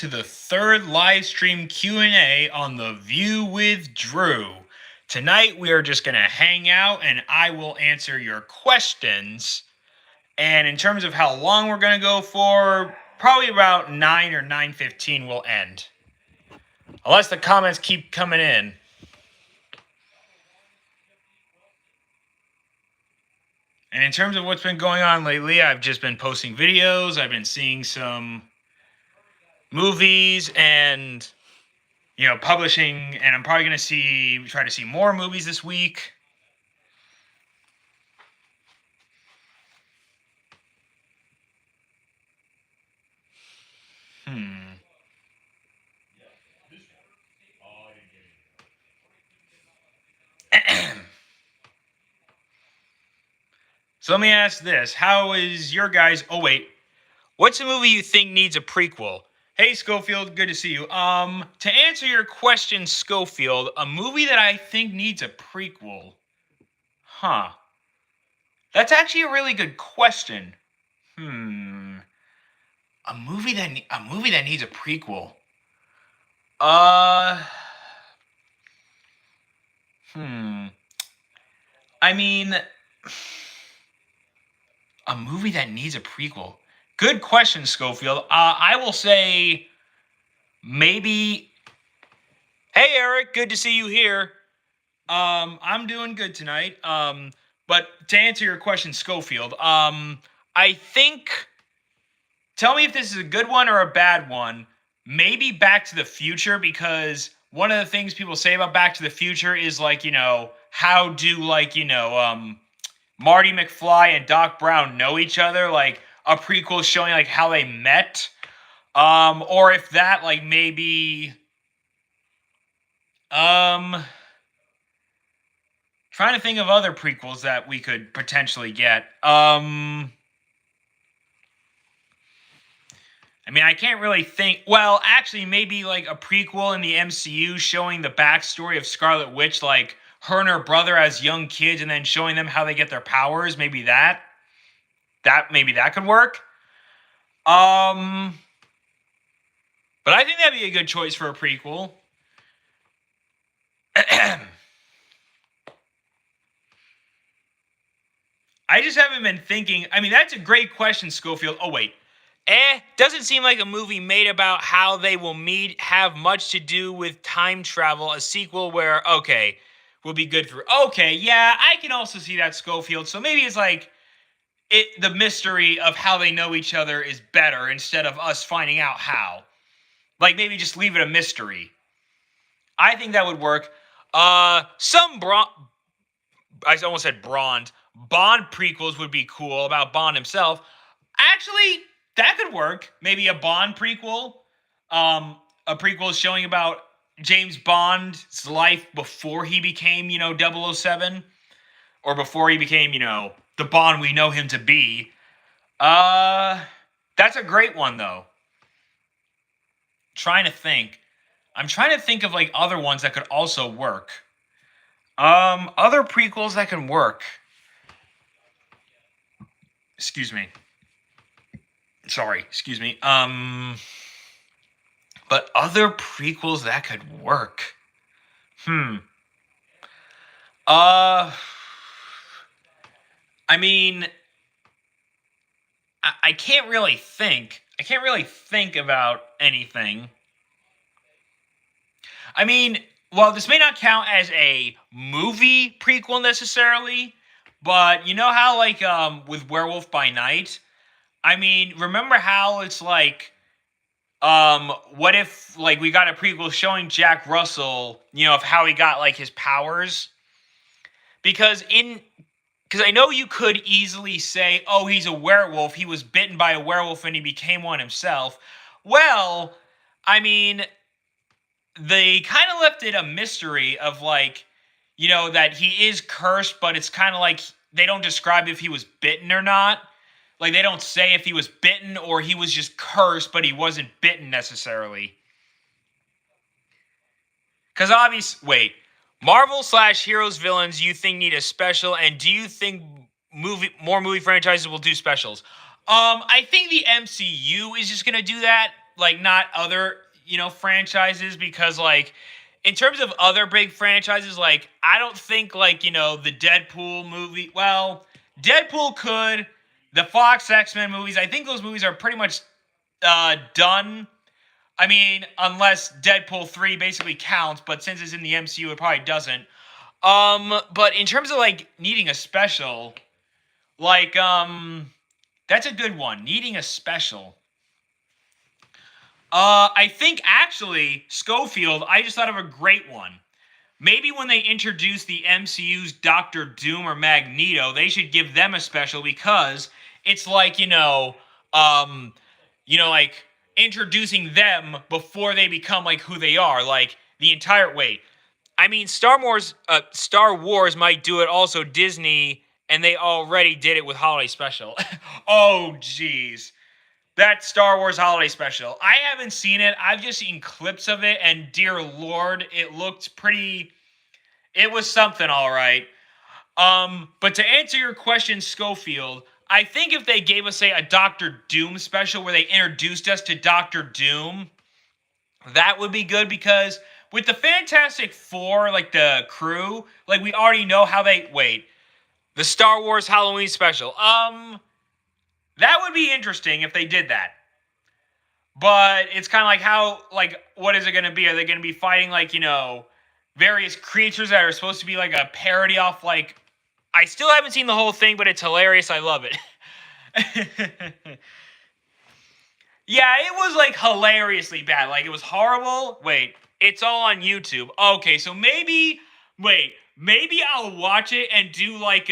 to the third live stream Q&A on The View with Drew. Tonight we are just going to hang out and I will answer your questions. And in terms of how long we're going to go for, probably about 9 or 9:15 we'll end. Unless the comments keep coming in. And in terms of what's been going on lately, I've just been posting videos. I've been seeing some movies and, publishing. And I'm probably going to try to see more movies this week. So let me ask this. How is your guys... Oh, wait. What's a movie you think needs a prequel? Hey, Schofield. Good to see you. To answer your question, Schofield, a movie that I think needs a prequel. Huh. That's actually a really good question. A movie that needs a prequel. I mean, a movie that needs a prequel. Good question, Schofield. I will say maybe... Hey, Eric. Good to see you here. I'm doing good tonight. But to answer your question, Schofield, I think... Tell me if this is a good one or a bad one. Maybe Back to the Future, because one of the things people say about Back to the Future is, how do, Marty McFly and Doc Brown know each other? Like, a prequel showing, how they met. Or if that, maybe... Trying to think of other prequels that we could potentially get. I can't really think... Well, actually, maybe, a prequel in the MCU showing the backstory of Scarlet Witch, her and her brother as young kids, and then showing them how they get their powers. Maybe that could work. But I think that'd be a good choice for a prequel. I just haven't been thinking... that's a great question, Schofield. Oh, wait. Doesn't seem like a movie made about how they will meet have much to do with time travel. A sequel where, will be good for... Okay, yeah, I can also see that, Schofield. So maybe it's the mystery of how they know each other is better instead of us finding out how. Maybe just leave it a mystery. I think that would work. I almost said Bond. Bond prequels would be cool about Bond himself. Actually, that could work. Maybe a Bond prequel. A prequel showing about James Bond's life before he became, 007. Or before he became, the Bond we know him to be. That's a great one, though. I'm trying to think of, other ones that could also work. Other prequels that can work. Excuse me. Sorry, excuse me. But other prequels that could work. I can't really think. I can't really think about anything. Well, this may not count as a movie prequel necessarily, but you know how, with Werewolf by Night? Remember how it's what if, we got a prequel showing Jack Russell, of how he got, his powers? Because I know you could easily say, oh, he's a werewolf, he was bitten by a werewolf and he became one himself. Well, they kind of left it a mystery of, that he is cursed, but it's kind of they don't describe if he was bitten or not. They don't say if he was bitten or he was just cursed, but he wasn't bitten necessarily. Because wait. Marvel/heroes villains you think need a special, and do you think more movie franchises will do specials? I think the MCU is just going to do that. like not other, franchises, because like in terms of other big franchises, like I don't think like, the Deadpool movie, well, Deadpool could, the Fox X-Men movies, I think those movies are pretty much done. I mean, unless Deadpool 3 basically counts, but since it's in the MCU, it probably doesn't. But in terms of like needing a special, like that's a good one. Needing a special. I think actually, Schofield, I just thought of a great one. Maybe when they introduce the MCU's Doctor Doom or Magneto, they should give them a special, because it's like, like introducing them before they become like who they are. Like the entire wait. I mean, Star Wars might do it also, Disney, and they already did it with Holiday Special. Oh, jeez. That Star Wars Holiday Special. I haven't seen it. I've just seen clips of it, and dear Lord, it looked pretty. It was something, all right. But to answer your question, Schofield, I think if they gave us, say, a Doctor Doom special where they introduced us to Doctor Doom, that would be good, because with the Fantastic Four, like the crew, like we already know how they wait. The Star Wars Halloween special. That would be interesting if they did that. But it's kind of like how, like, what is it going to be? Are they going to be fighting, like, various creatures that are supposed to be like a parody off, like, I still haven't seen the whole thing, but it's hilarious. I love it. Yeah, it was like hilariously bad. Like, it was horrible. Wait, it's all on YouTube. Okay, so maybe I'll watch it and do like,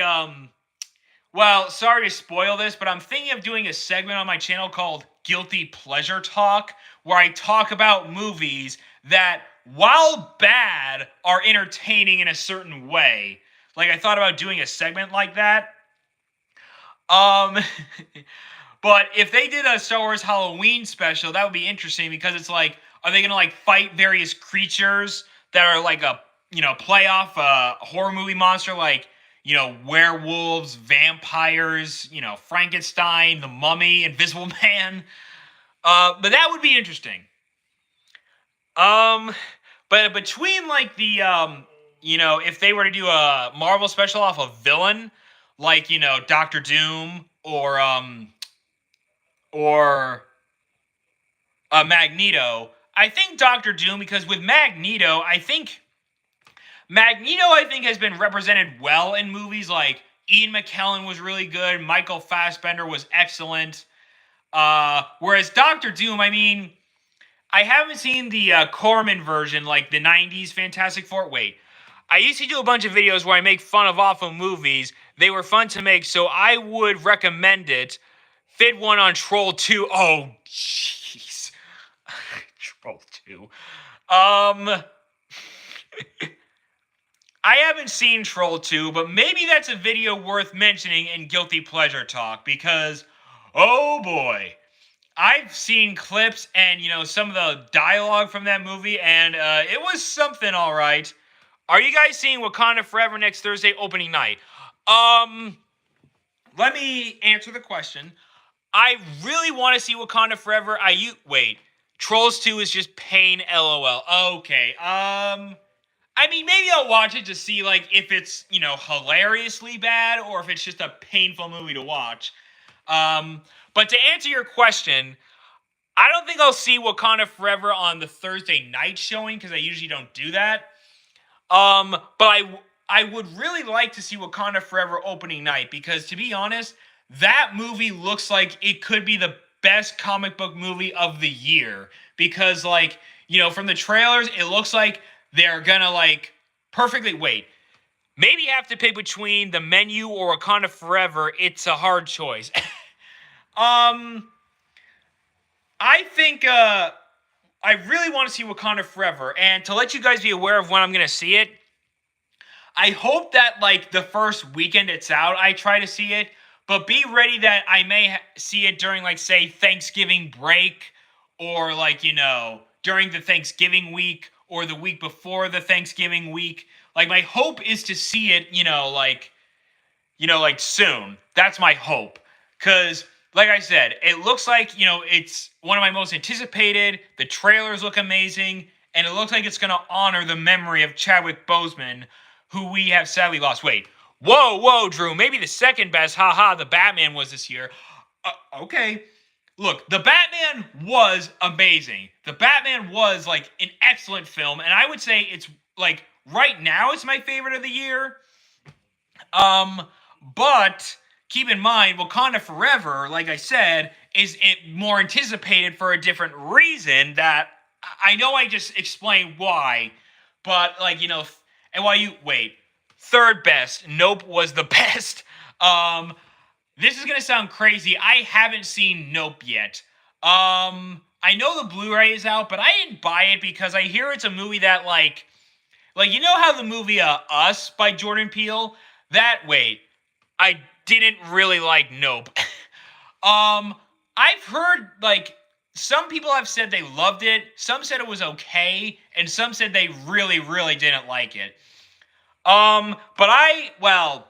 well, sorry to spoil this, but I'm thinking of doing a segment on my channel called Guilty Pleasure Talk, where I talk about movies that, while bad, are entertaining in a certain way. Like, I thought about doing a segment like that. Um, but if they did a Star Wars Halloween special, that would be interesting, because it's like, are they gonna like fight various creatures that are like a, play off a horror movie monster, like, werewolves, vampires, Frankenstein, the Mummy, Invisible Man. But that would be interesting. But between like the if they were to do a Marvel special off a villain, like, Doctor Doom or Magneto, I think Doctor Doom, because with Magneto, I think has been represented well in movies. Like Ian McKellen was really good, Michael Fassbender was excellent. Whereas Doctor Doom, I mean, I haven't seen the Corman version, like the '90s Fantastic Four. Wait, I used to do a bunch of videos where I make fun of awful movies. They were fun to make, so I would recommend it. Fit one on Troll 2. Oh, jeez. Troll 2. I haven't seen Troll 2, but maybe that's a video worth mentioning in Guilty Pleasure Talk, because, oh boy, I've seen clips and, some of the dialogue from that movie, and it was something, all right. Are you guys seeing Wakanda Forever next Thursday opening night? Let me answer the question. I really want to see Wakanda Forever. Wait, Trolls 2 is just pain, LOL. Okay, I mean, maybe I'll watch it to see, like, if it's, hilariously bad, or if it's just a painful movie to watch. But to answer your question, I don't think I'll see Wakanda Forever on the Thursday night showing, because I usually don't do that. But I would really like to see Wakanda Forever opening night, because, to be honest, that movie looks like it could be the best comic book movie of the year. Because, like, from the trailers, it looks like they're gonna, like, perfectly wait. Maybe you have to pick between The Menu or Wakanda Forever. It's a hard choice. I think, I really want to see Wakanda Forever. And to let you guys be aware of when I'm gonna see it, I hope that, like, the first weekend it's out, I try to see it. But be ready that I may see it during, like, say, Thanksgiving break, or, like, during the Thanksgiving week, or the week before the Thanksgiving week. Like, my hope is to see it, like soon. That's my hope. Because like I said, it looks like, it's one of my most anticipated. The trailers look amazing, and it looks like it's going to honor the memory of Chadwick Boseman, who we have sadly lost. Wait, whoa, Drew. Maybe the second best, haha, the Batman was this year. Okay. Look, the Batman was amazing. The Batman was like an excellent film, and I would say it's like right now it's my favorite of the year. But keep in mind, Wakanda Forever, like I said, is more anticipated for a different reason that I know I just explained why, but like, and while you wait, third best, Nope was the best. This is gonna sound crazy. I haven't seen Nope yet. I know the Blu-ray is out, but I didn't buy it because I hear it's a movie that like you know how the movie Us by Jordan Peele, I didn't really like Nope. I've heard like some people have said they loved it, some said it was okay, and some said they really, really didn't like it. But I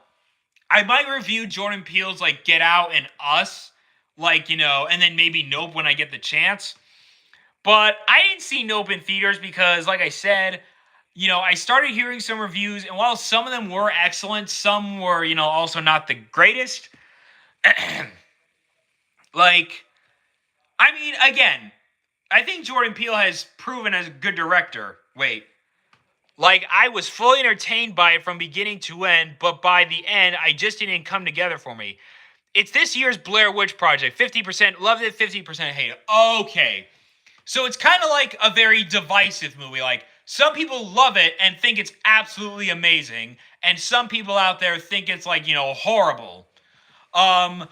might review Jordan Peele's like Get Out and Us, and then maybe Nope when I get the chance. But I didn't see Nope in theaters because, like I said, I started hearing some reviews, and while some of them were excellent, some were, also not the greatest. Like, I mean, again, I think Jordan Peele has proven as a good director. Like, I was fully entertained by it from beginning to end, but by the end, I just didn't come together for me. It's this year's Blair Witch Project. 50% loved it, 50% hate it. Okay. So it's kind of like a very divisive movie. Like, some people love it and think it's absolutely amazing, and some people out there think it's like, horrible. Um,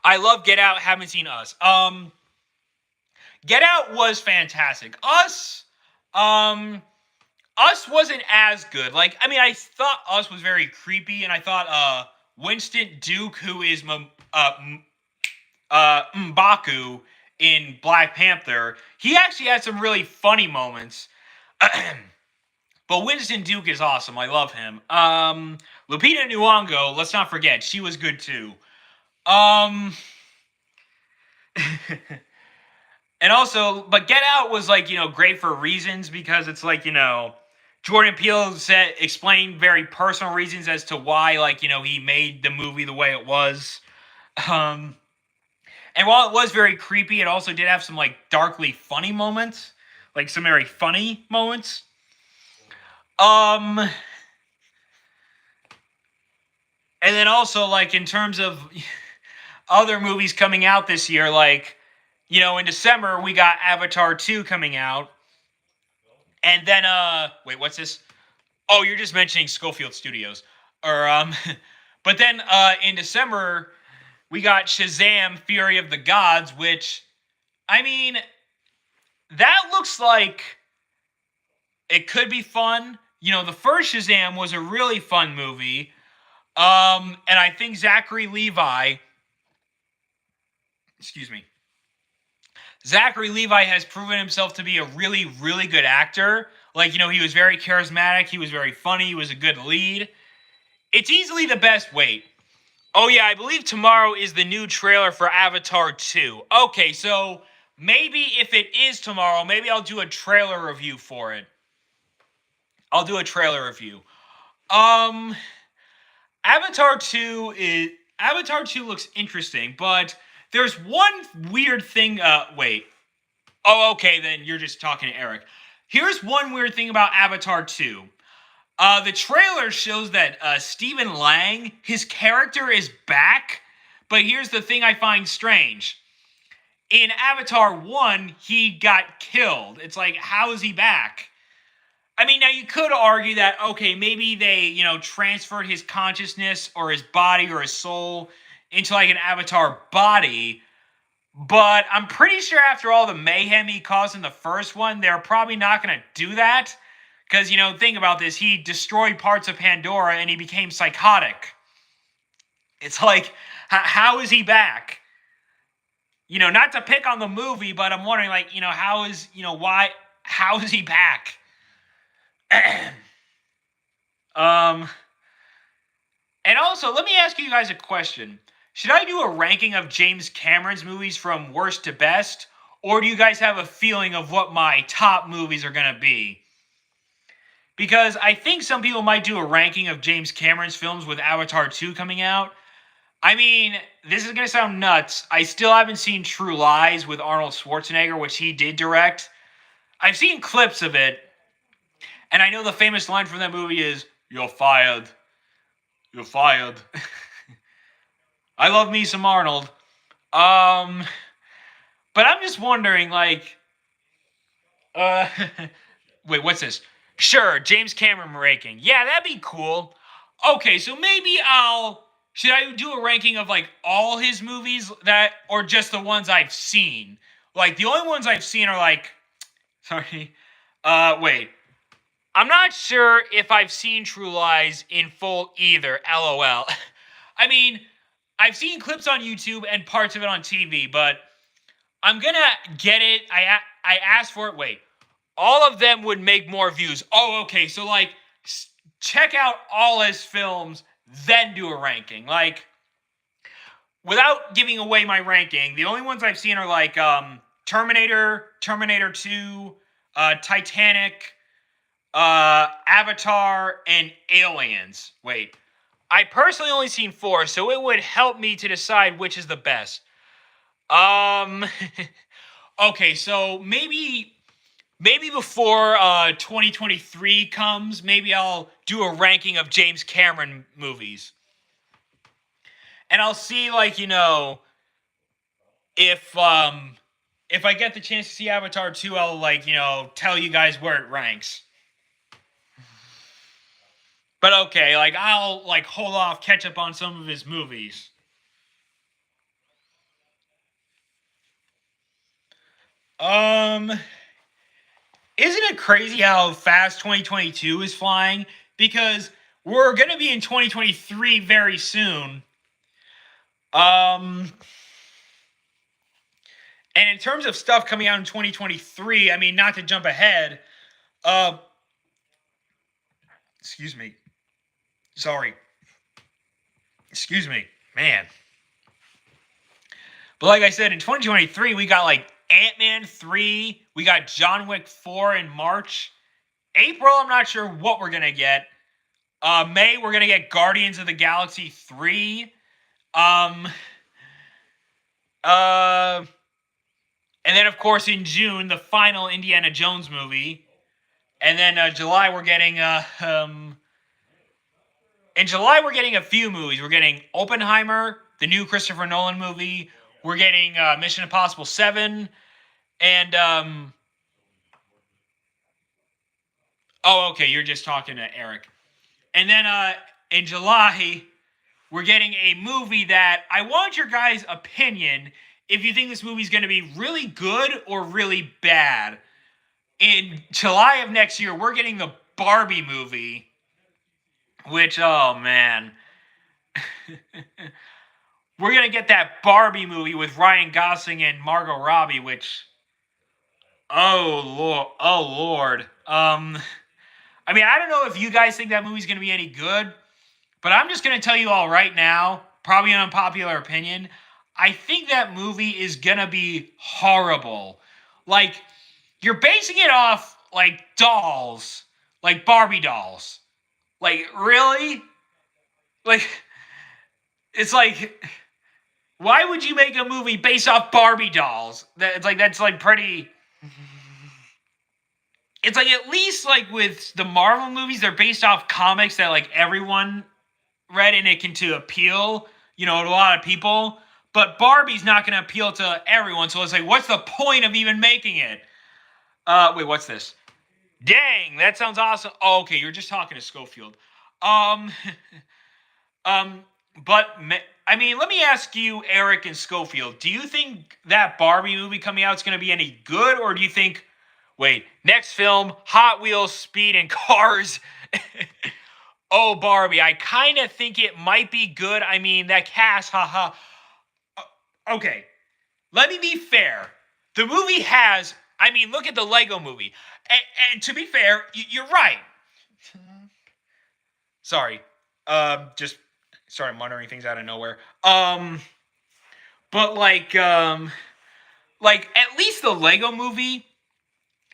I love Get Out, haven't seen Us. Get Out was fantastic. Us wasn't as good. Like, I mean, I thought Us was very creepy, and I thought Winston Duke, who is M'Baku in Black Panther, he actually had some really funny moments. But Winston Duke is awesome. I love him. Lupita Nyong'o, let's not forget, she was good too. And also, but Get Out was like, great for reasons because it's like, Jordan Peele explained very personal reasons as to why, like, he made the movie the way it was. And while it was very creepy, it also did have some like darkly funny moments, like some very funny moments. And then also like in terms of other movies coming out this year, like, in December we got Avatar 2 coming out. And then wait, what's this? Oh, you're just mentioning Schofield Studios. Or but then in December we got Shazam Fury of the Gods, which, I mean, that looks like it could be fun. The first Shazam was a really fun movie. And I think Zachary Levi has proven himself to be a really, really good actor. Like, he was very charismatic, he was very funny, he was a good lead. It's easily the best. Wait. Oh yeah, I believe tomorrow is the new trailer for Avatar 2. Okay, so maybe if it is tomorrow, maybe I'll do a trailer review for it. Avatar 2 looks interesting, but there's one weird thing. Wait. Oh, okay, then you're just talking to Eric. Here's one weird thing about Avatar 2. The trailer shows that Stephen Lang, his character is back, but here's the thing I find strange. In Avatar 1, he got killed. It's like, how is he back? I mean, now you could argue that, okay, maybe they, transferred his consciousness or his body or his soul into like an Avatar body, but I'm pretty sure after all the mayhem he caused in the first one, they're probably not going to do that. Because, think about this. He destroyed parts of Pandora and he became psychotic. It's like, how is he back? Not to pick on the movie, but I'm wondering, like, how is he back? And also, let me ask you guys a question. Should I do a ranking of James Cameron's movies from worst to best? Or do you guys have a feeling of what my top movies are going to be? Because I think some people might do a ranking of James Cameron's films with Avatar 2 coming out. I mean, this is going to sound nuts. I still haven't seen True Lies with Arnold Schwarzenegger, which he did direct. I've seen clips of it, and I know the famous line from that movie is, "You're fired. You're fired." I love me some Arnold. Um, but I'm just wondering, like, uh, wait, what's this? Sure, James Cameron ranking. Yeah, that'd be cool. Okay, so maybe should I do a ranking of like all his movies that, or just the ones I've seen? Like the only ones I've seen are like, sorry, wait. I'm not sure if I've seen True Lies in full either. LOL. I mean, I've seen clips on YouTube and parts of it on TV, but I'm gonna get it. I asked for it. Wait, all of them would make more views. Oh, okay. So like, check out all his films, then do a ranking. Like, without giving away my ranking, the only ones I've seen are like Terminator, Terminator 2, Titanic, Avatar, and Aliens. Wait, I personally only seen 4, so it would help me to decide which is the best. Um, okay, so maybe before 2023 comes, maybe I'll do a ranking of James Cameron movies. And I'll see, like, if I get the chance to see Avatar 2, I'll like, tell you guys where it ranks. But okay, like I'll like hold off, catch up on some of his movies. Um Isn't it crazy how fast 2022 is flying? Because we're going to be in 2023 very soon. Um, and in terms of stuff coming out in 2023, I mean, not to jump ahead, uh, excuse me. Sorry. Excuse me. Man. But like I said, in 2023, we got like Ant-Man 3, we got John Wick 4 in March. April, I'm not sure what we're going to get. May, we're going to get Guardians of the Galaxy 3. And then, of course, in June, the final Indiana Jones movie. And then July, we're getting in July, we're getting a few movies. We're getting Oppenheimer, the new Christopher Nolan movie. We're getting Mission Impossible 7. And, oh, okay, you're just talking to Eric. And then in July, we're getting a movie that I want your guys' opinion if you think this movie's going to be really good or really bad. In July of next year, we're getting the Barbie movie, which, oh man. We're going to get that Barbie movie with Ryan Gosling and Margot Robbie, which, oh Lord. I mean, I don't know if you guys think that movie's going to be any good, but I'm just going to tell you all right now, probably an unpopular opinion, I think that movie is going to be horrible. Like, you're basing it off, like, dolls. Like, Barbie dolls. Like, really? Like, it's like, why would you make a movie based off Barbie dolls? That's like pretty... It's like, at least, like, with the Marvel movies, they're based off comics that, like, everyone read and it can to appeal, to a lot of people. But Barbie's not going to appeal to everyone, so it's like, what's the point of even making it? Wait, what's this? Dang, that sounds awesome. Oh, okay, you're just talking to Schofield. Um, but I mean, let me ask you, Eric and Schofield. Do you think that Barbie movie coming out is going to be any good, or do you think? Wait, next film, Hot Wheels, Speed, and Cars. Oh, Barbie, I kind of think it might be good. I mean, that cast, haha. Okay, let me be fair. The movie has, I mean, look at the Lego movie. And to be fair, you're right. Sorry. Just started muttering things out of nowhere. But like at least the Lego movie,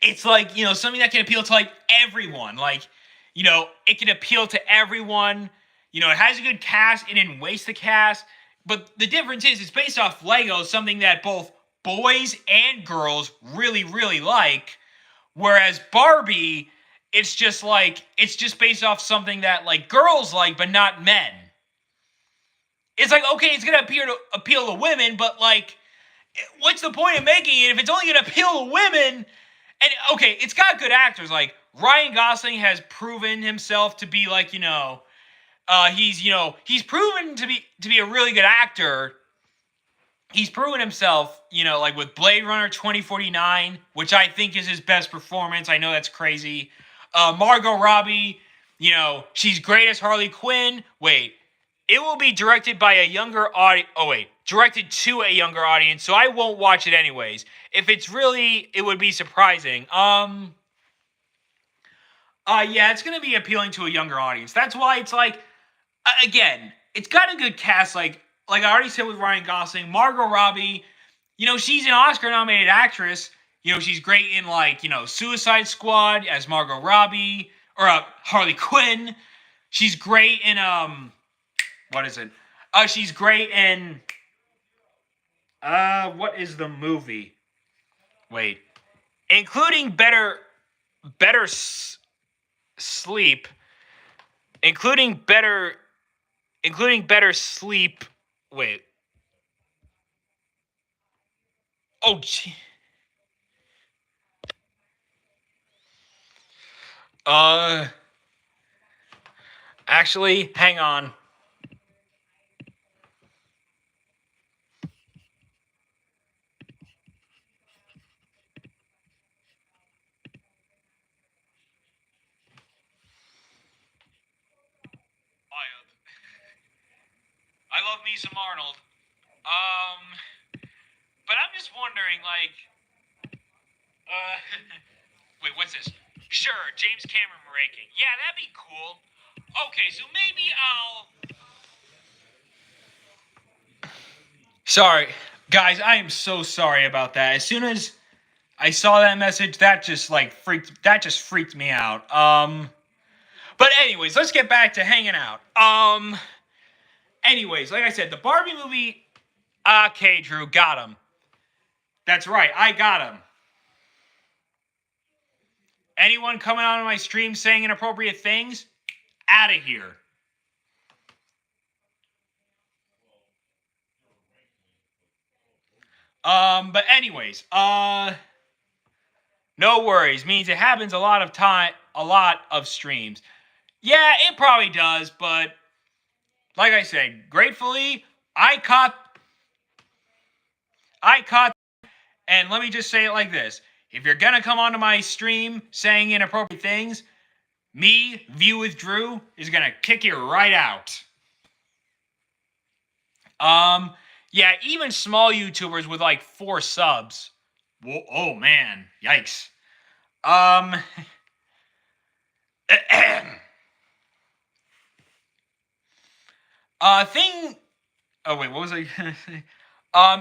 it's like, something that can appeal to like everyone. Like, it can appeal to everyone. It has a good cast. It didn't waste the cast. But the difference is it's based off Lego, something that both boys and girls really, really like. Whereas Barbie, it's just based off something that like girls like, but not men. It's like, okay, it's gonna appeal to women, but like, what's the point of making it if it's only gonna appeal to women? And okay, it's got good actors. Like Ryan Gosling has proven himself to be like, he's proven to be a really good actor. He's proven himself, like with Blade Runner 2049, which I think is his best performance. I know that's crazy. Margot Robbie, she's great as Harley Quinn. Wait, it will be directed by a younger audience. Oh, wait, directed to a younger audience, so I won't watch it anyways. If it's really, it would be surprising. Yeah, it's gonna be appealing to a younger audience. That's why it's like, again, it's got a good cast. Like I already said with Ryan Gosling, Margot Robbie, she's an Oscar-nominated actress. She's great in like, Suicide Squad as Margot Robbie or Harley Quinn. She's great in what is it? She's great in what is the movie? Wait, including better sleep, including better sleep. Wait. Oh, gee. Actually, hang on. I love me some Arnold. But I'm just wondering, like, wait, what's this? Sure, James Cameron ranking. Yeah, that'd be cool. Okay, so maybe I'll. Sorry, guys, I am so sorry about that. As soon as I saw that message, that just freaked me out. But anyways, let's get back to hanging out. Anyways, like I said, the Barbie movie. Okay, Drew, got him. That's right, I got him. Anyone coming on my stream saying inappropriate things, out of here. But anyways, no worries. Means it happens a lot of streams. Yeah, it probably does, but like I said, gratefully, I caught, and let me just say it like this. If you're gonna come onto my stream saying inappropriate things, me, View with Drew, is gonna kick you right out. Yeah, even small YouTubers with like 4 subs. Whoa, oh man, yikes. Thing. Oh wait, what was I gonna say?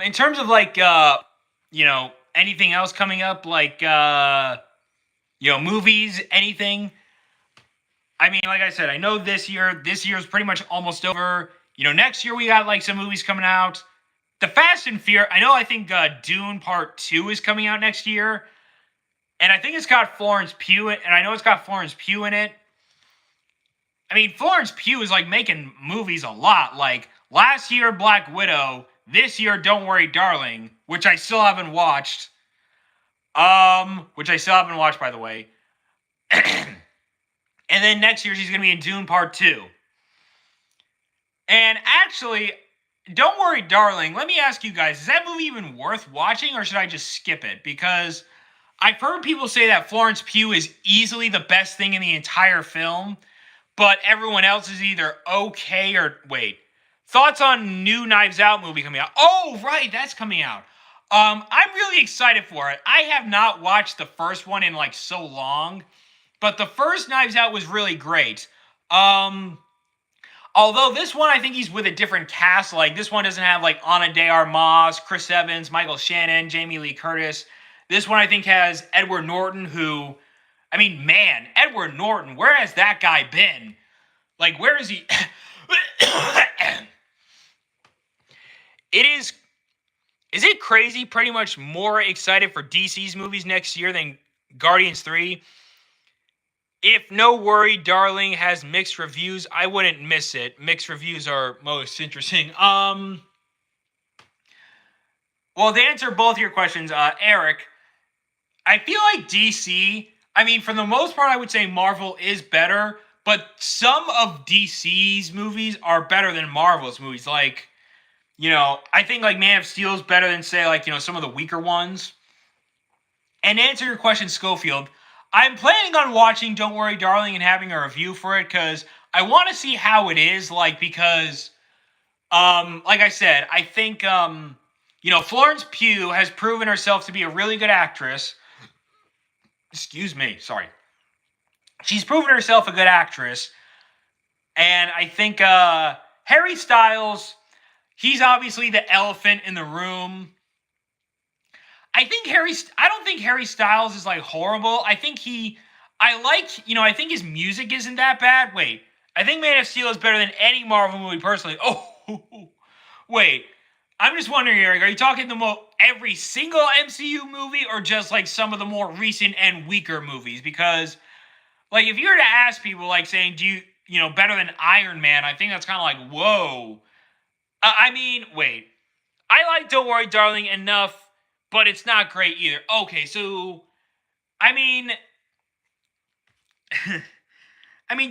In terms of like, anything else coming up, like, movies, anything. I mean, like I said, I know this year's pretty much almost over. Next year we got like some movies coming out. The Fast and Fear. I think Dune Part 2 is coming out next year, and I think it's got Florence Pugh, and I know it's got Florence Pugh in it. I mean, Florence Pugh is like making movies a lot. Like last year, Black Widow. This year, Don't Worry, Darling, which I still haven't watched. Which I still haven't watched, by the way. And then next year, she's gonna be in Dune Part 2. And actually, Don't Worry, Darling. Let me ask you guys: is that movie even worth watching, or should I just skip it? Because I've heard people say that Florence Pugh is easily the best thing in the entire film, but everyone else is either okay or wait. Thoughts on new Knives Out movie coming out? Oh, right, that's coming out. I'm really excited for it. I have not watched the first one in like so long, but the first Knives Out was really great. Although this one, I think he's with a different cast. Like this one doesn't have like Ana de Armas, Chris Evans, Michael Shannon, Jamie Lee Curtis. This one I think has Edward Norton, who, I mean, man, Edward Norton, where has that guy been? Like, where is he? It is. Is it crazy? Pretty much more excited for DC's movies next year than Guardians 3. If No Worry Darling has mixed reviews, I wouldn't miss it. Mixed reviews are most interesting. Well, to answer both your questions, Eric, I feel like DC, I mean, for the most part, I would say Marvel is better, but some of DC's movies are better than Marvel's movies. Like, I think like Man of Steel is better than, say, like, some of the weaker ones. And to answer your question, Schofield, I'm planning on watching Don't Worry Darling and having a review for it because I want to see how it is, like, because, like I said, I think, Florence Pugh has proven herself to be a really good actress. Excuse me, sorry. She's proven herself a good actress. And I think Harry Styles, he's obviously the elephant in the room. I don't think Harry Styles is like horrible. I think I think his music isn't that bad. Wait, I think Man of Steel is better than any Marvel movie personally. Oh, wait. I'm just wondering, Eric, are you talking every single MCU movie or just like some of the more recent and weaker movies? Because like if you were to ask people like saying, do you better than Iron Man, I think that's kind of like, whoa. I mean, wait. I like Don't Worry Darling enough, but it's not great either. Okay, so I mean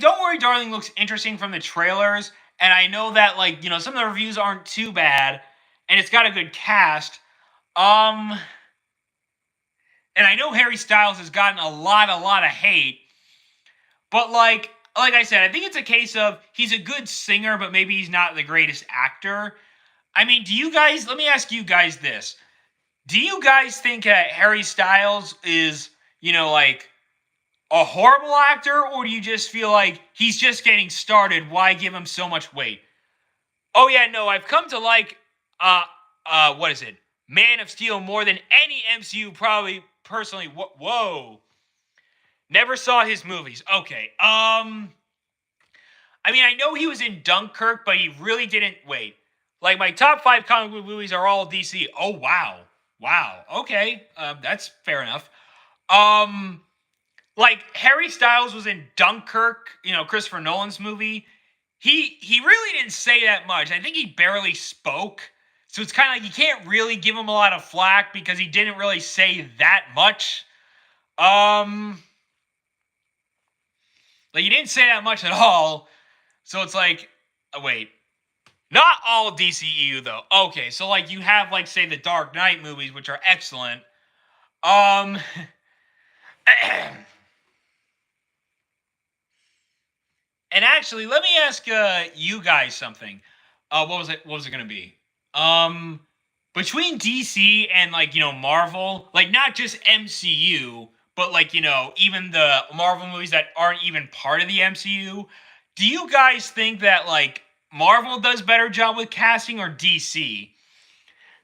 Don't Worry Darling looks interesting from the trailers, and I know that like, some of the reviews aren't too bad, and it's got a good cast. And I know Harry Styles has gotten a lot of hate, but like I said, I think it's a case of he's a good singer, but maybe he's not the greatest actor. I mean, let me ask you guys this. Do you guys think Harry Styles is, like a horrible actor, or do you just feel like he's just getting started? Why give him so much weight? Oh yeah, no, I've come to like, what is it? Man of Steel more than any MCU probably personally. Whoa. Never saw his movies. Okay. I mean, I know he was in Dunkirk, but he really didn't. Wait. Like, my top 5 comic book movies are all DC. Oh, wow. Wow. Okay. That's fair enough. Like, Harry Styles was in Dunkirk, Christopher Nolan's movie. He really didn't say that much. I think he barely spoke. So it's kind of like you can't really give him a lot of flack because he didn't really say that much. Like, he didn't say that much at all. So it's like, wait. Not all DCEU, though. Okay, so, like, you have, like, say, the Dark Knight movies, which are excellent. And actually, let me ask you guys something. What was it going to be? Between DC and, like, Marvel, like, not just MCU, but, like, even the Marvel movies that aren't even part of the MCU, do you guys think that, like, Marvel does better job with casting or DC?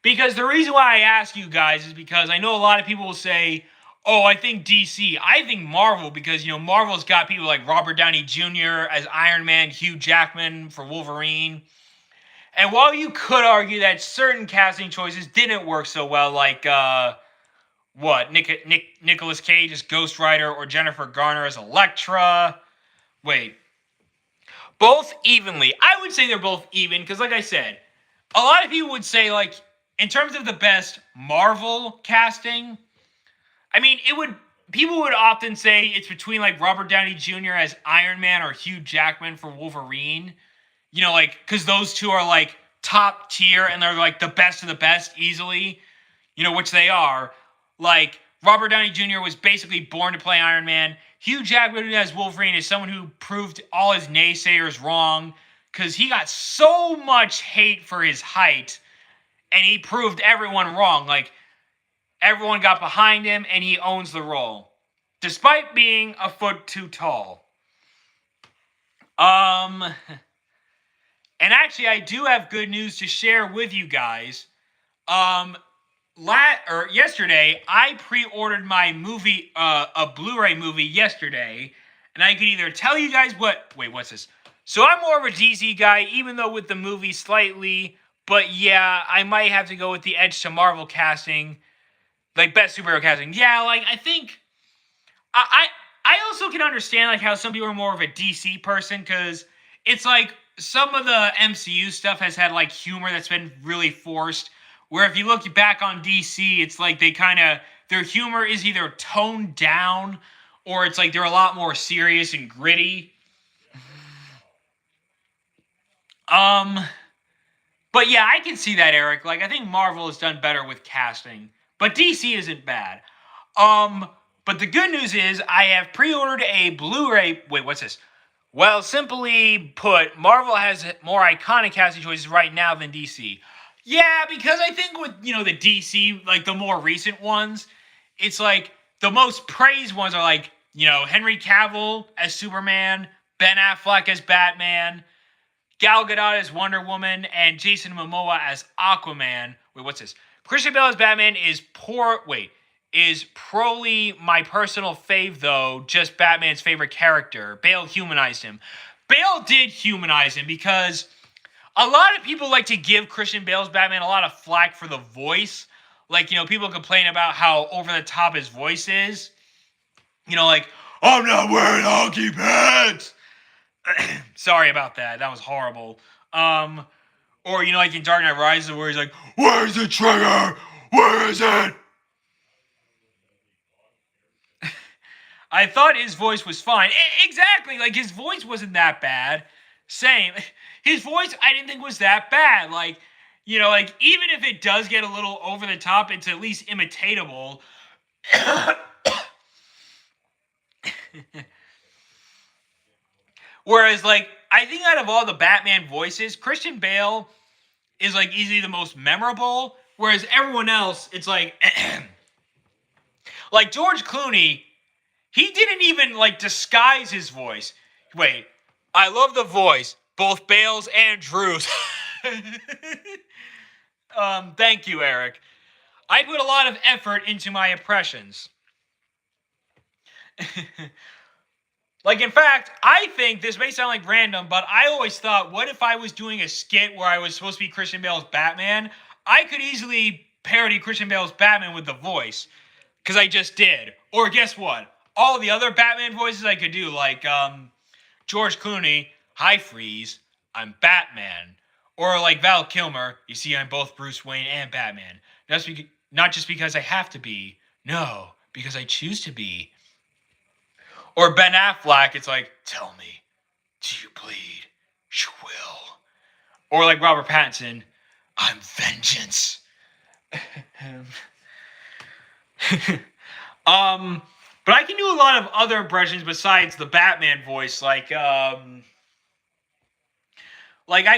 Because the reason why I ask you guys is because I know a lot of people will say, oh, I think DC. I think Marvel because, Marvel's got people like Robert Downey Jr. as Iron Man, Hugh Jackman for Wolverine. And while you could argue that certain casting choices didn't work so well, like, Nicolas Cage as Ghost Rider or Jennifer Garner as Elektra. Wait. Both evenly. I would say they're both even because, like I said, a lot of people would say, like, in terms of the best Marvel casting, I mean, people would often say it's between, like, Robert Downey Jr. as Iron Man or Hugh Jackman for Wolverine. Like, because those two are, like, top tier and they're, like, the best of the best easily, which they are. Like, Robert Downey Jr. was basically born to play Iron Man. Hugh Jackman as Wolverine is someone who proved all his naysayers wrong because he got so much hate for his height and he proved everyone wrong. Like, everyone got behind him and he owns the role despite being a foot too tall. And actually, I do have good news to share with you guys. Um, Yesterday, I pre-ordered my movie, a Blu-ray movie yesterday, and I could either tell you guys what. Wait, what's this? So I'm more of a DC guy, even though with the movie slightly. But yeah, I might have to go with the Edge to Marvel casting, like best superhero casting. Yeah, like I think I also can understand like how some people are more of a DC person because it's like some of the MCU stuff has had like humor that's been really forced. Where if you look back on DC, it's like they kind of their humor is either toned down or it's like they're a lot more serious and gritty. Um, but yeah, I can see that, Eric. Like I think Marvel has done better with casting, but DC isn't bad. Um, but the good news is I have pre-ordered a Blu-ray. Wait, what's this? Well, simply put, Marvel has more iconic casting choices right now than DC. Yeah, because I think with, the DC, like the more recent ones, it's like the most praised ones are like, Henry Cavill as Superman, Ben Affleck as Batman, Gal Gadot as Wonder Woman, and Jason Momoa as Aquaman. Wait, what's this? Christian Bale as Batman is probably my personal fave, though, just Batman's favorite character. Bale humanized him. Bale did humanize him because a lot of people like to give Christian Bale's Batman a lot of flack for the voice. Like, people complain about how over the top his voice is. Like, I'm not wearing hockey pants. Sorry about that. That was horrible. Or, like in Dark Knight Rises where he's like, where's the trigger? Where is it? I thought his voice was fine. Exactly. Like, his voice wasn't that bad. Same. His voice, I didn't think was that bad. Like, like, even if it does get a little over the top, it's at least imitatable. Whereas, like, I think out of all the Batman voices, Christian Bale is, like, easily the most memorable. Whereas everyone else, it's like... like, George Clooney... He didn't even, like, disguise his voice. Wait, I love the voice. Both Bale's and Drew's. Thank you, Eric. I put a lot of effort into my impressions. Like, in fact, I think, this may sound like random, but I always thought, what if I was doing a skit where I was supposed to be Christian Bale's Batman? I could easily parody Christian Bale's Batman with the voice. Because I just did. Or guess what? All the other Batman voices I could do, like George Clooney, hi Freeze, I'm Batman. Or like Val Kilmer, you see I'm both Bruce Wayne and Batman. Not just because I have to be, no, because I choose to be. Or Ben Affleck, it's like, tell me, do you bleed? You will. Or like Robert Pattinson, I'm vengeance. But I can do a lot of other impressions besides the Batman voice. Like I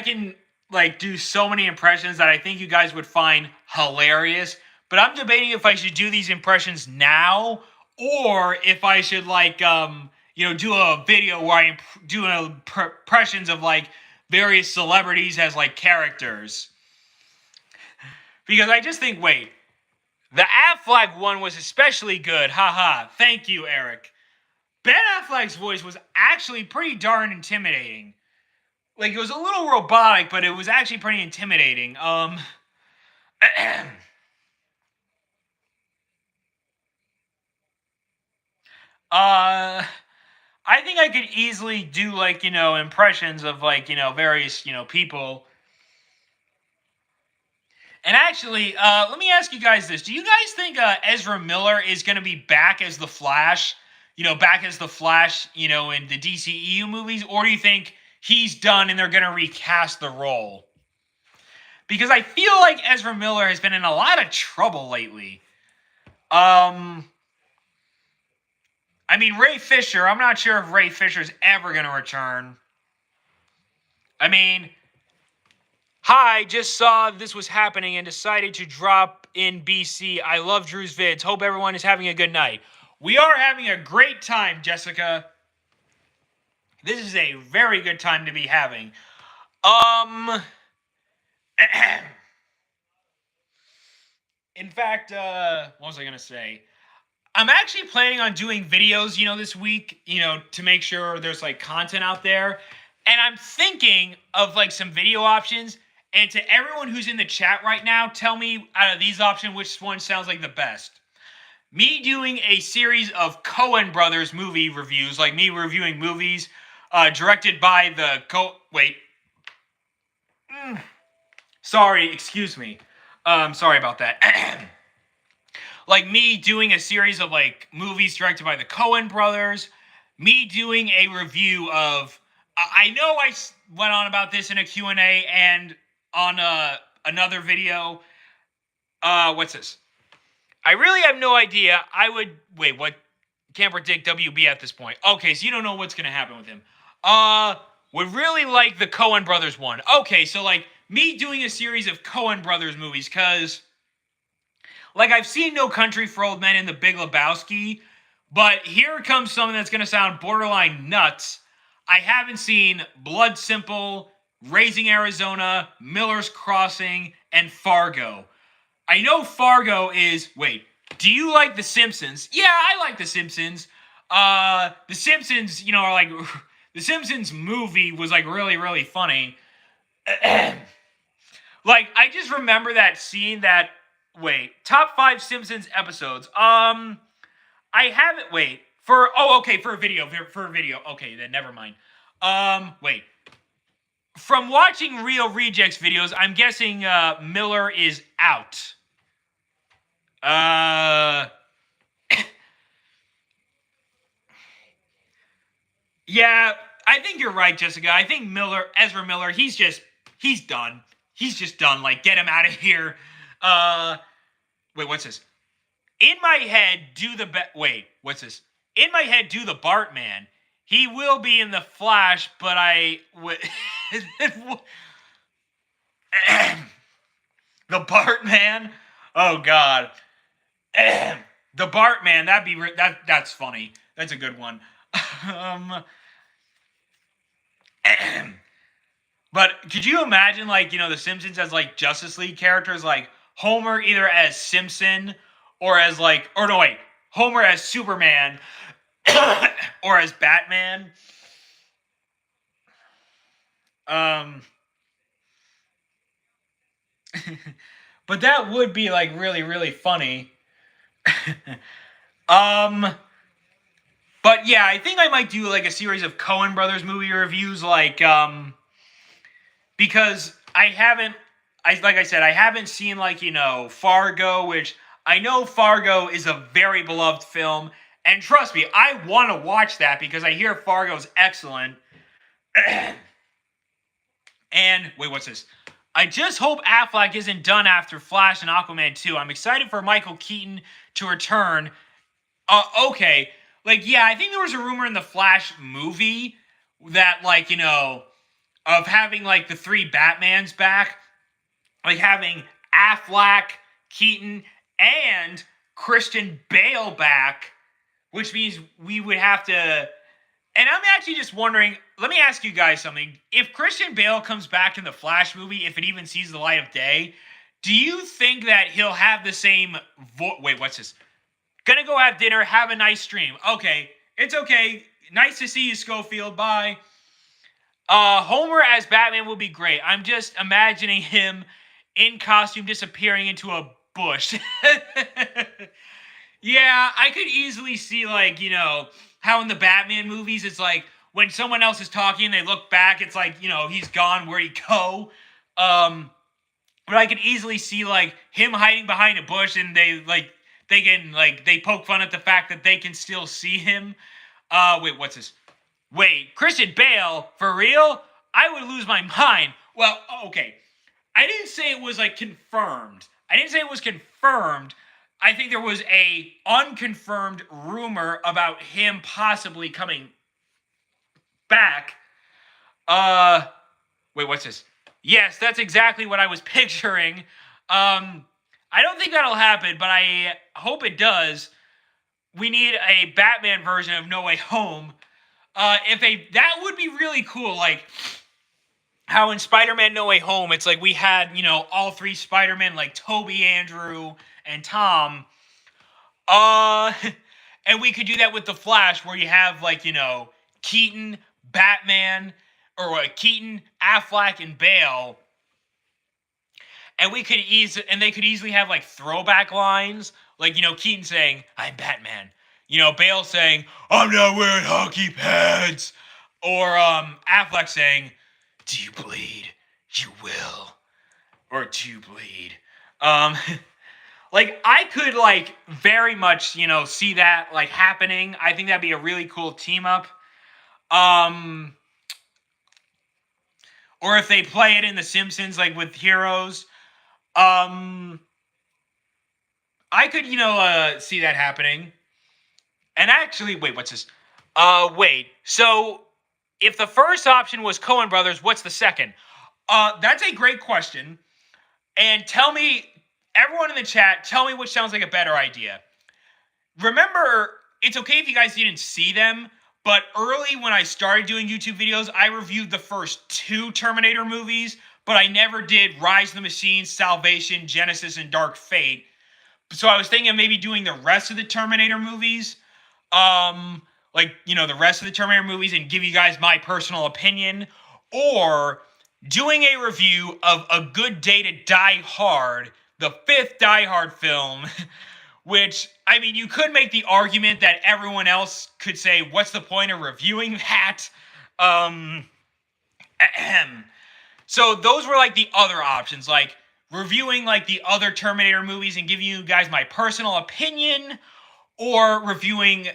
can like do so many impressions that I think you guys would find hilarious. But I'm debating if I should do these impressions now or if I should like do a video where I do impressions of like various celebrities as like characters. Because I just think, wait. The Affleck one was especially good. Haha. Thank you, Eric. Ben Affleck's voice was actually pretty darn intimidating. Like, it was a little robotic, but it was actually pretty intimidating. I think I could easily do, like, impressions of, like, various, people. And actually, let me ask you guys this. Do you guys think Ezra Miller is going to be back as the Flash? In the DCEU movies? Or do you think he's done and they're going to recast the role? Because I feel like Ezra Miller has been in a lot of trouble lately. I mean, Ray Fisher, I'm not sure if Ray Fisher's ever going to return. I mean... Hi, just saw this was happening and decided to drop in BC. I love Drew's vids. Hope everyone is having a good night. We are having a great time, Jessica. This is a very good time to be having. Um. In fact, what was I gonna say? I'm actually planning on doing videos, this week, to make sure there's like content out there. And I'm thinking of like some video options. And to everyone who's in the chat right now, tell me out of these options which one sounds like the best. Me doing a series of Coen Brothers movie reviews, like me reviewing movies directed by the wait. Sorry, excuse me. Sorry about that. Like me doing a series of like movies directed by the Coen brothers, me doing a review of I know I went on about this in a Q&A and on another video. What's this? I really have no idea. I would wait, what can't predict WB at this point. Okay, so you don't know what's going to happen with him. Would really like the Coen brothers one. Okay, so like me doing a series of Coen brothers movies cuz like, I've seen No Country for Old Men and The Big Lebowski, but here comes something that's going to sound borderline nuts. I haven't seen Blood Simple, Raising Arizona, Miller's Crossing, and Fargo. I know Fargo is... Wait, do you like The Simpsons? Yeah, I like The Simpsons. The Simpsons, are like... The Simpsons movie was, like, really, really funny. Like, I just remember that scene that... Wait, top 5 Simpsons episodes. I haven't. Wait for. Oh, okay, for a video. For a video. Okay, then never mind. Wait. From watching Real Rejects videos, I'm guessing Miller is out. Yeah, I think you're right, Jessica. I think Ezra Miller, he's done. He's just done. Like, get him out of here. Wait, what's this? In my head, wait, what's this? In my head, do the Bartman. He will be in the Flash, but the Bartman. Oh God, the Bartman. That's funny. That's a good one. But could you imagine, like, the Simpsons as like Justice League characters, like Homer either as Simpson or as like, or no wait, Homer as Superman or as Batman. But that would be like really, really funny. But yeah, I think I might do like a series of Coen Brothers movie reviews, like because I haven't seen like, Fargo, which I know Fargo is a very beloved film, and trust me, I want to watch that because I hear Fargo's excellent. And wait, what's this? I just hope Affleck isn't done after Flash and Aquaman 2. I'm excited for Michael Keaton to return. Okay. Like, yeah, I think there was a rumor in the Flash movie that, like, of having, like, the 3 Batmans back. Like, having Affleck, Keaton, and Christian Bale back. Which means we would have to... And I'm actually just wondering, let me ask you guys something. If Christian Bale comes back in the Flash movie, if it even sees the light of day, do you think that he'll have the same wait, what's this? Gonna go have dinner, have a nice stream. Okay, it's okay. Nice to see you, Schofield. Bye. Homer as Batman will be great. I'm just imagining him in costume disappearing into a bush. Yeah, I could easily see, like, how in the Batman movies, it's like, when someone else is talking, they look back, it's like, he's gone, where'd he go? But I could easily see, like, him hiding behind a bush, and they poke fun at the fact that they can still see him. Wait, what's this? Wait, Christian Bale? For real? I would lose my mind. Well, okay. I didn't say it was, like, confirmed. I didn't say it was confirmed. I think there was a unconfirmed rumor about him possibly coming back. Wait, what's this? Yes, that's exactly what I was picturing. I don't think that'll happen, but I hope it does. We need a Batman version of No Way Home. That would be really cool. Like, how in Spider-Man No Way Home, it's like we had, all three Spider-Men, like Toby, Andrew, and Tom. Uh, and we could do that with The Flash, where you have, like, Keaton, Batman, or Keaton, Affleck, and Bale. And they could easily have, like, throwback lines, like, Keaton saying, "I'm Batman." Bale saying, "I'm not wearing hockey pads." Or Affleck saying, "Do you bleed? You will." Or "Do you bleed?" Um, like, I could, like, very much, see that, like, happening. I think that'd be a really cool team up. Or if they play it in The Simpsons, like, with heroes. I could, see that happening. And actually, wait, what's this? Wait. So, if the first option was Coen Brothers, what's the second? That's a great question. And tell me, everyone in the chat, tell me which sounds like a better idea. Remember, it's okay if you guys didn't see them, but early when I started doing YouTube videos, I reviewed the first 2 Terminator movies, but I never did Rise of the Machines, Salvation, Genesis, and Dark Fate. So I was thinking of maybe doing the rest of the Terminator movies, the rest of the Terminator movies, and give you guys my personal opinion, or doing a review of A Good Day to Die Hard, the 5th Die Hard film, which, I mean, you could make the argument that everyone else could say, what's the point of reviewing that? So those were, like, the other options, like, reviewing, like, the other Terminator movies and giving you guys my personal opinion, or reviewing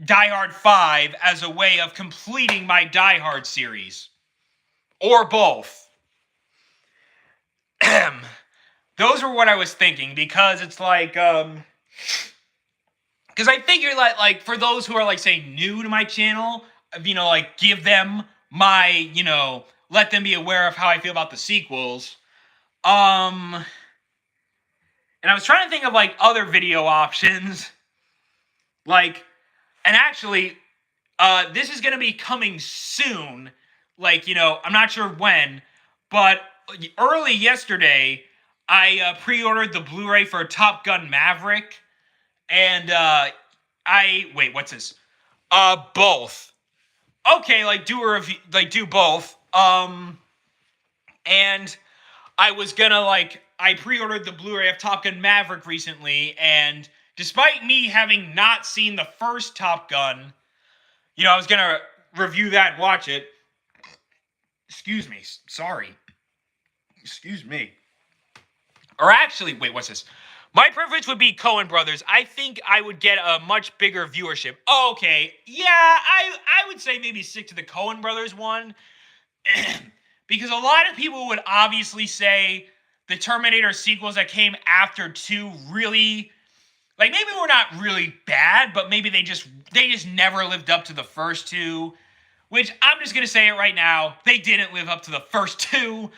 Die Hard 5 as a way of completing my Die Hard series. Or both. Those were what I was thinking, because it's like, because I figure that, like, for those who are, like, say, new to my channel, like, give them my, let them be aware of how I feel about the sequels. And I was trying to think of, like, other video options. Like, and actually, this is going to be coming soon. Like, I'm not sure when, but early yesterday, I pre-ordered the Blu-ray for Top Gun Maverick. And, wait, what's this? Both. Okay, like, do a review, like, do both. And I was gonna, like, I pre-ordered the Blu-ray of Top Gun Maverick recently, and despite me having not seen the first Top Gun, I was gonna review that and watch it. Excuse me, sorry. Excuse me. Or actually, wait, what's this? My preference would be Coen Brothers. I think I would get a much bigger viewership. Oh, okay, yeah, I would say maybe stick to the Coen Brothers one. Because a lot of people would obviously say the Terminator sequels that came after 2 really, like, maybe were not really bad, but maybe they just never lived up to the first 2. Which, I'm just gonna say it right now, they didn't live up to the first 2.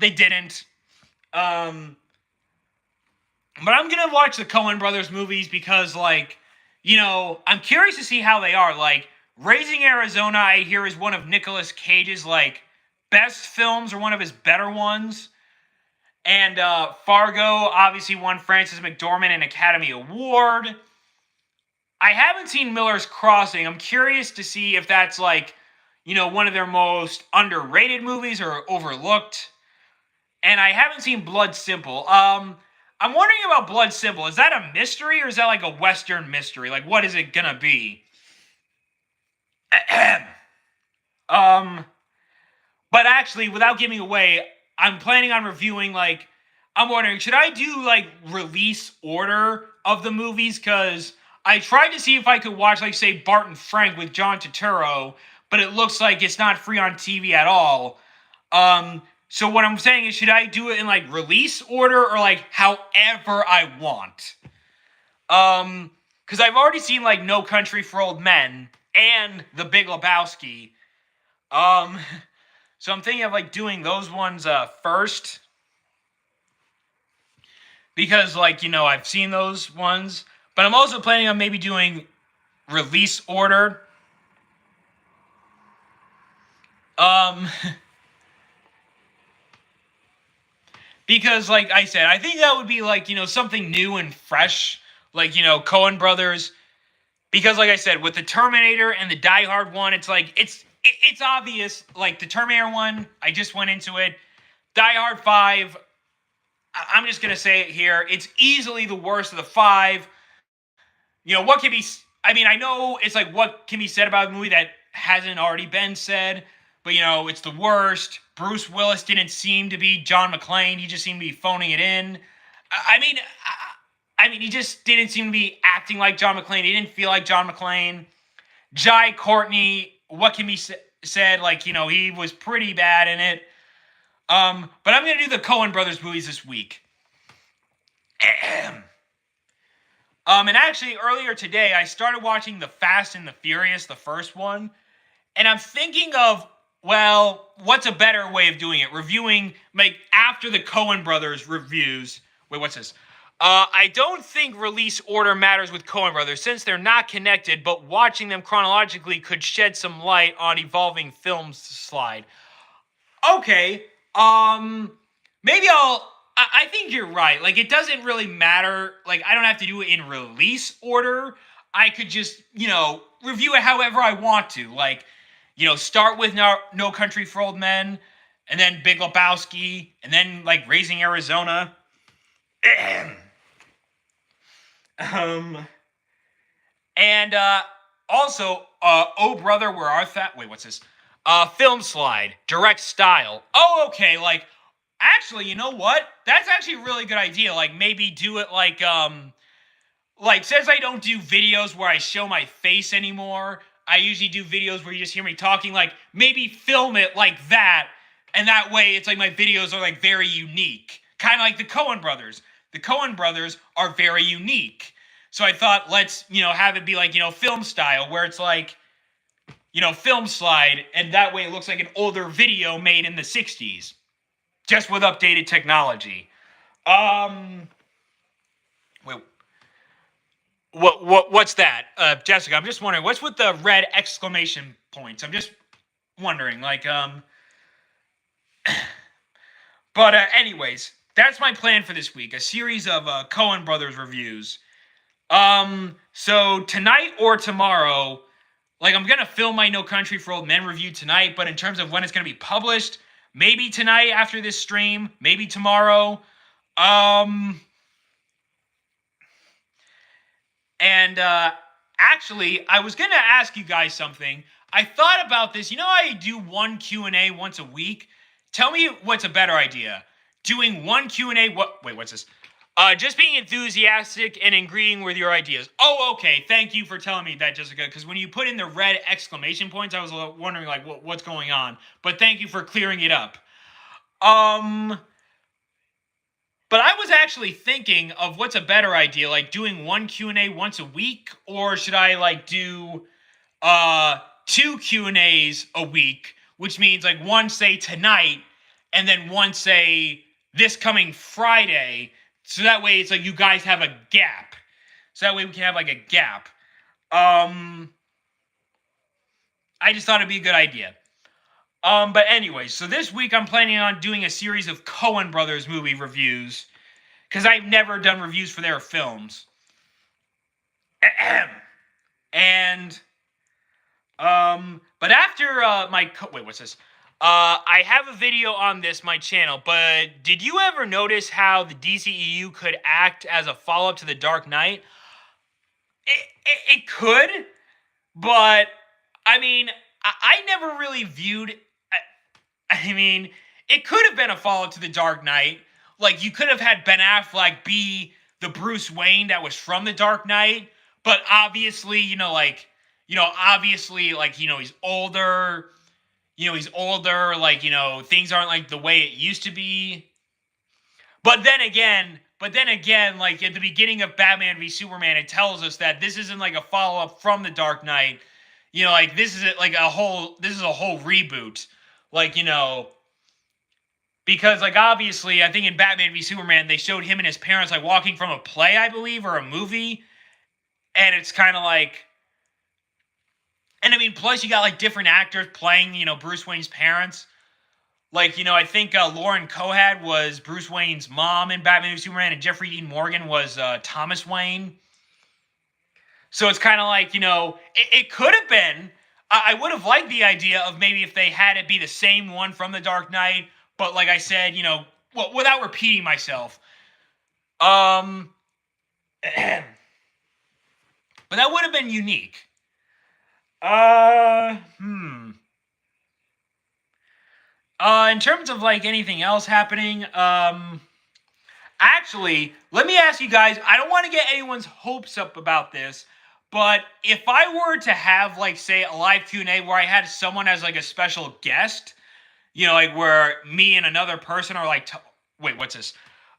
They didn't. But I'm gonna watch the Coen Brothers movies because, like, I'm curious to see how they are. Like, Raising Arizona, I hear, is one of Nicolas Cage's, like, best films, or one of his better ones. And Fargo obviously won Frances McDormand an Academy Award. I haven't seen Miller's Crossing. I'm curious to see if that's, like, one of their most underrated movies or overlooked. And I haven't seen Blood Simple. I'm wondering about Blood Simple. Is that a mystery, or is that, like, a Western mystery? Like, what is it gonna be? But actually, without giving away, I'm planning on reviewing, like, I'm wondering, should I do, like, release order of the movies? Because I tried to see if I could watch, like, say, Barton Frank with John Turturro, but it looks like it's not free on TV at all. So what I'm saying is, should I do it in, like, release order, or, like, however I want? Because I've already seen, like, No Country for Old Men and The Big Lebowski. So I'm thinking of, like, doing those ones first. Because, like, I've seen those ones. But I'm also planning on maybe doing release order. because, like I said, I think that would be like, something new and fresh, like, Coen Brothers. Because, like I said, with the Terminator and the Die Hard one, it's like it's obvious. Like the Terminator one, I just went into it. Die Hard 5, I'm just gonna say it here. It's easily the worst of the five. What can be? I mean, I know it's like what can be said about the movie that hasn't already been said, but it's the worst. Bruce Willis didn't seem to be John McClane. He just seemed to be phoning it in. I mean, he just didn't seem to be acting like John McClane. He didn't feel like John McClane. Jai Courtney, what can be said? Like, he was pretty bad in it. But I'm going to do the Coen Brothers movies this week. And actually, earlier today, I started watching The Fast and the Furious, the first one. And I'm thinking of, well, what's a better way of doing it? Reviewing, like, after the Coen Brothers reviews. Wait, what's this? I don't think release order matters with Coen Brothers since they're not connected, but watching them chronologically could shed some light on evolving films slide. Okay, maybe I think you're right. Like, it doesn't really matter. Like, I don't have to do it in release order. I could just, review it however I want to. Like, start with No Country for Old Men, and then Big Lebowski, and then, like, Raising Arizona. And also, Oh Brother, Where Art Thou? Wait, what's this? Film Slide, Direct Style. Oh, okay, like, actually, you know what? That's actually a really good idea. Like, maybe do it like, since I don't do videos where I show my face anymore, I usually do videos where you just hear me talking, like, maybe film it like that, and that way it's like my videos are, like, very unique. Kind of like the Coen Brothers. The Coen Brothers are very unique. So I thought, let's, have it be like, film style, where it's like, Film Slide, and that way it looks like an older video made in the 60s. Just with updated technology. Wait. What's that? Jessica, I'm just wondering, what's with the red exclamation points? I'm just wondering, like, But anyways, that's my plan for this week. A series of Coen Brothers reviews. So tonight or tomorrow, like, I'm going to film my No Country for Old Men review tonight, but in terms of when it's going to be published, maybe tonight after this stream, maybe tomorrow. And actually, I was going to ask you guys something. I thought about this. I do one Q&A once a week. Tell me what's a better idea. Doing one Q&A. Wait, what's this? Just being enthusiastic and agreeing with your ideas. Oh, okay. Thank you for telling me that, Jessica. Because when you put in the red exclamation points, I was wondering, like, what's going on. But thank you for clearing it up. But I was actually thinking of what's a better idea, like doing one Q&A once a week, or should I, like, do two Q&As a week, which means, like, one, say, tonight, and then one, say, this coming Friday. So that way it's like you guys have a gap. So that way we can have, like, a gap. I just thought it'd be a good idea. But anyway, so this week I'm planning on doing a series of Coen Brothers movie reviews, because I've never done reviews for their films. And, but after wait, what's this? I have a video on my channel, but did you ever notice how the DCEU could act as a follow-up to The Dark Knight? It could, but, I mean, I never really viewed... I mean, it could have been a follow-up to The Dark Knight. Like, you could have had Ben Affleck be the Bruce Wayne that was from The Dark Knight, but obviously, he's older. He's older, like, things aren't like the way it used to be. But then again, like, at the beginning of Batman v Superman, it tells us that this isn't like a follow-up from The Dark Knight. Like, this is a whole reboot. Like, because, like, obviously, I think in Batman v Superman, they showed him and his parents, like, walking from a play, I believe, or a movie. And it's kind of like... And, I mean, plus you got, like, different actors playing, Bruce Wayne's parents. Like, I think Lauren Cohad was Bruce Wayne's mom in Batman v Superman, and Jeffrey Dean Morgan was Thomas Wayne. So it's kind of like, it could have been. I would have liked the idea of maybe if they had it be the same one from The Dark Knight, but like I said, well, without repeating myself, but that would have been unique. In terms of like anything else happening, actually, let me ask you guys, I don't want to get anyone's hopes up about this, but if I were to have like, say, a live Q&A where I had someone as like a special guest, like where me and another person are like, wait, what's this?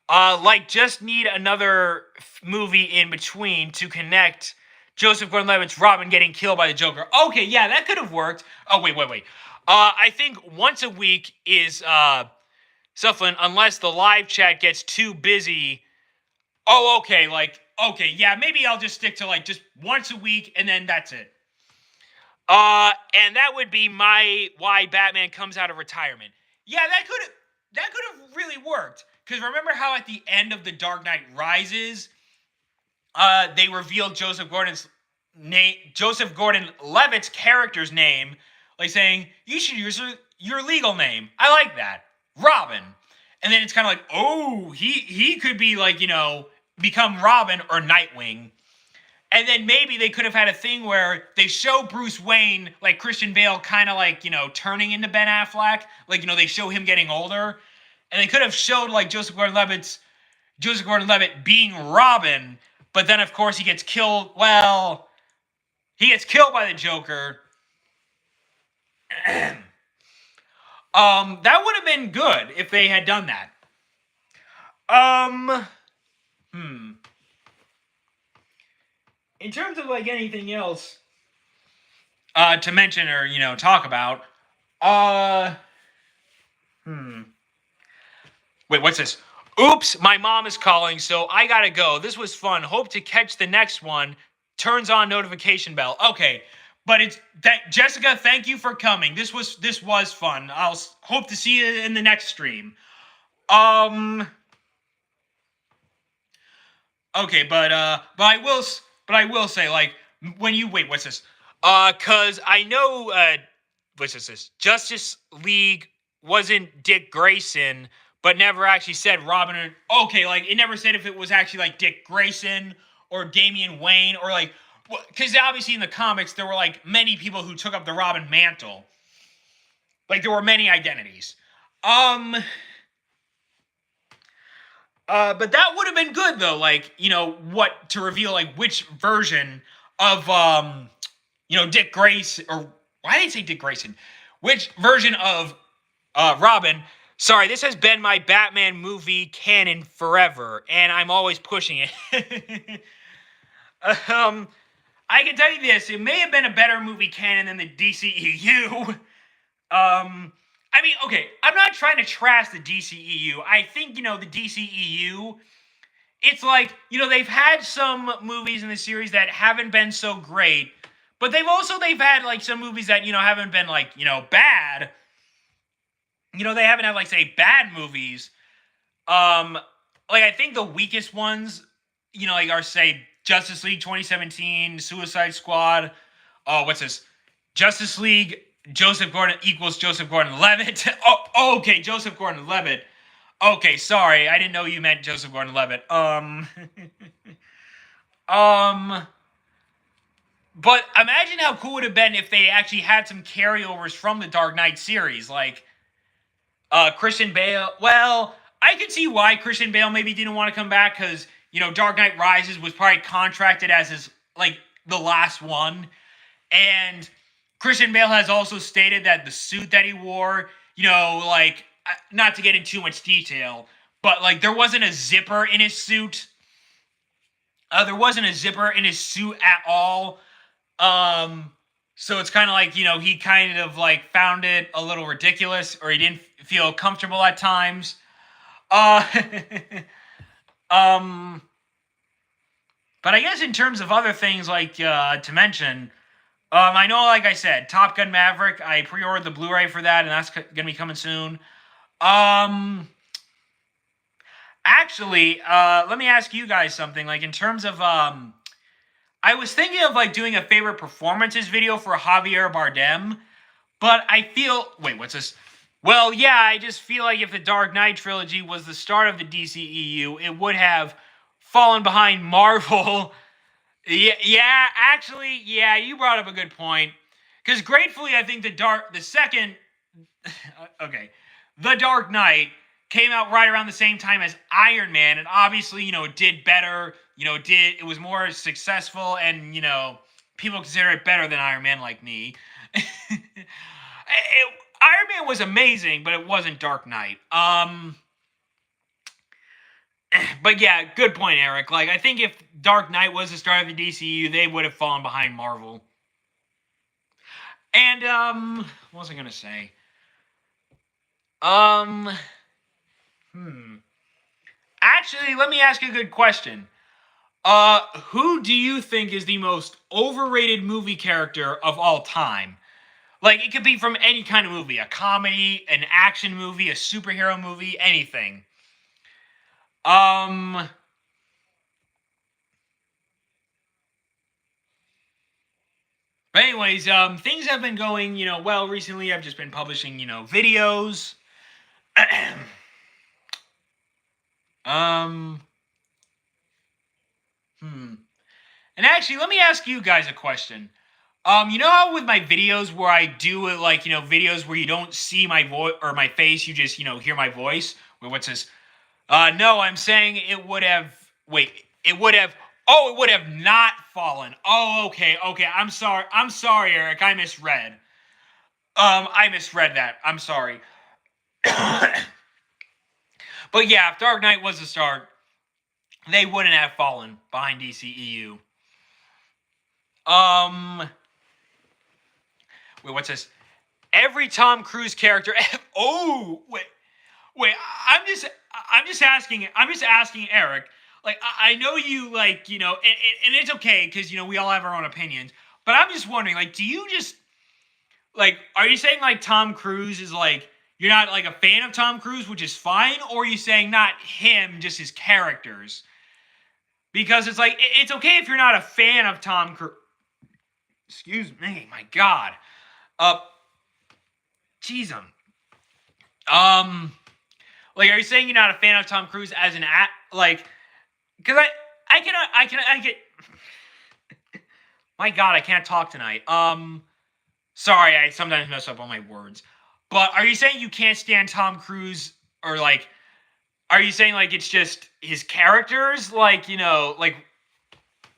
Like just need another movie in between to connect Joseph Gordon-Levitt's Robin getting killed by the Joker. Okay, yeah, that could have worked. Oh, wait. I think once a week is something, unless the live chat gets too busy. Oh, okay, yeah, maybe I'll just stick to like just once a week and then that's it. And that would be why Batman comes out of retirement. Yeah, that could have really worked. Because remember how at the end of The Dark Knight Rises, they revealed Joseph Gordon-Levitt's character's name, like saying, you should use your legal name. I like that. Robin. And then it's kind of like, oh, he could be like, become Robin or Nightwing. And then maybe they could have had a thing where they show Bruce Wayne, like Christian Bale, kind of like, turning into Ben Affleck. Like, they show him getting older. And they could have showed like Joseph Gordon-Levitt being Robin, but then of course he gets killed. Well, he gets killed by the Joker. That would have been good if they had done that. In terms of like anything else to mention or talk about, Wait, what's this? Oops, my mom is calling, so I gotta go. This was fun. Hope to catch the next one. Turns on notification bell. Okay, but it's Jessica. Thank you for coming. This was fun. I'll hope to see you in the next stream. Okay, but I will say, like, when you wait, what's this? Cause I know what's this? Justice League wasn't Dick Grayson, but never actually said Robin. Okay, like it never said if it was actually like Dick Grayson or Damian Wayne or like, because obviously in the comics there were like many people who took up the Robin mantle. Like there were many identities. But that would have been good though. Like what to reveal like which version of Dick Grayson, or why did I say Dick Grayson? Which version of Robin. Sorry, this has been my Batman movie canon forever, and I'm always pushing it. I can tell you this, it may have been a better movie canon than the DCEU. I mean, okay, I'm not trying to trash the DCEU. I think, the DCEU, it's like, they've had some movies in the series that haven't been so great, but they've had, like, some movies that, haven't been, like, bad. They haven't had, like, say, bad movies. Like, I think the weakest ones, like, are, say, Justice League 2017, Suicide Squad. What's this? Justice League, Joseph Gordon-Levitt. Oh, okay, Joseph Gordon-Levitt. Okay, sorry, I didn't know you meant Joseph Gordon-Levitt. But imagine how cool it would have been if they actually had some carryovers from the Dark Knight series, like, Christian Bale. Well, I could see why Christian Bale maybe didn't want to come back because, Dark Knight Rises was probably contracted as his, like, the last one. And Christian Bale has also stated that the suit that he wore, like, not to get into too much detail, but, like, there wasn't a zipper in his suit. There wasn't a zipper in his suit at all. So it's kind of like, he kind of, like, found it a little ridiculous, or he didn't feel comfortable at times. But I guess in terms of other things, like, to mention, I know, like I said, Top Gun Maverick, I pre-ordered the Blu-ray for that, and that's going to be coming soon. Um, actually, let me ask you guys something. Like in terms of I was thinking of like doing a favorite performances video for Javier Bardem, but I feel wait, what's this? Well, yeah, I just feel like if the Dark Knight trilogy was the start of the DCEU, it would have fallen behind Marvel. Yeah, actually, yeah, you brought up a good point. Because gratefully, I think the second, okay, the Dark Knight came out right around the same time as Iron Man, and obviously, it did better. It was more successful, and people consider it better than Iron Man, like me. Iron Man was amazing, but it wasn't Dark Knight. But yeah, good point, Eric. Like, I think if Dark Knight was the start of the DCU, they would have fallen behind Marvel. And what was I gonna say? Um, Actually, let me ask you a good question. Who do you think is the most overrated movie character of all time? Like, it could be from any kind of movie, a comedy, an action movie, a superhero movie, anything. Um, but anyways, things have been going, well recently. I've just been publishing, videos. um, And actually, let me ask you guys a question. You know how with my videos where I do it like, videos where you don't see my voice or my face, you just, hear my voice? Wait, what's this? No, I'm saying it would have, it would have not fallen. Oh, okay. I'm sorry, Eric. I misread. I misread that. I'm sorry. But yeah, if Dark Knight was the start, they wouldn't have fallen behind DCEU. Wait, what's this? Every Tom Cruise character. Oh, wait. I'm just asking Eric. Like, I know you like, and it's okay because we all have our own opinions. But I'm just wondering, like, do you just like, are you saying like Tom Cruise is like you're not like a fan of Tom Cruise, which is fine, or are you saying not him, just his characters? Because it's like it's okay if you're not a fan of Tom Cruise. Excuse me, my God. Uh, jeez, like, are you saying you're not a fan of Tom Cruise as an act? Like, because I get. My God, I can't talk tonight. Sorry, I sometimes mess up on my words. But are you saying you can't stand Tom Cruise, or like, are you saying like it's just his characters? Like, like,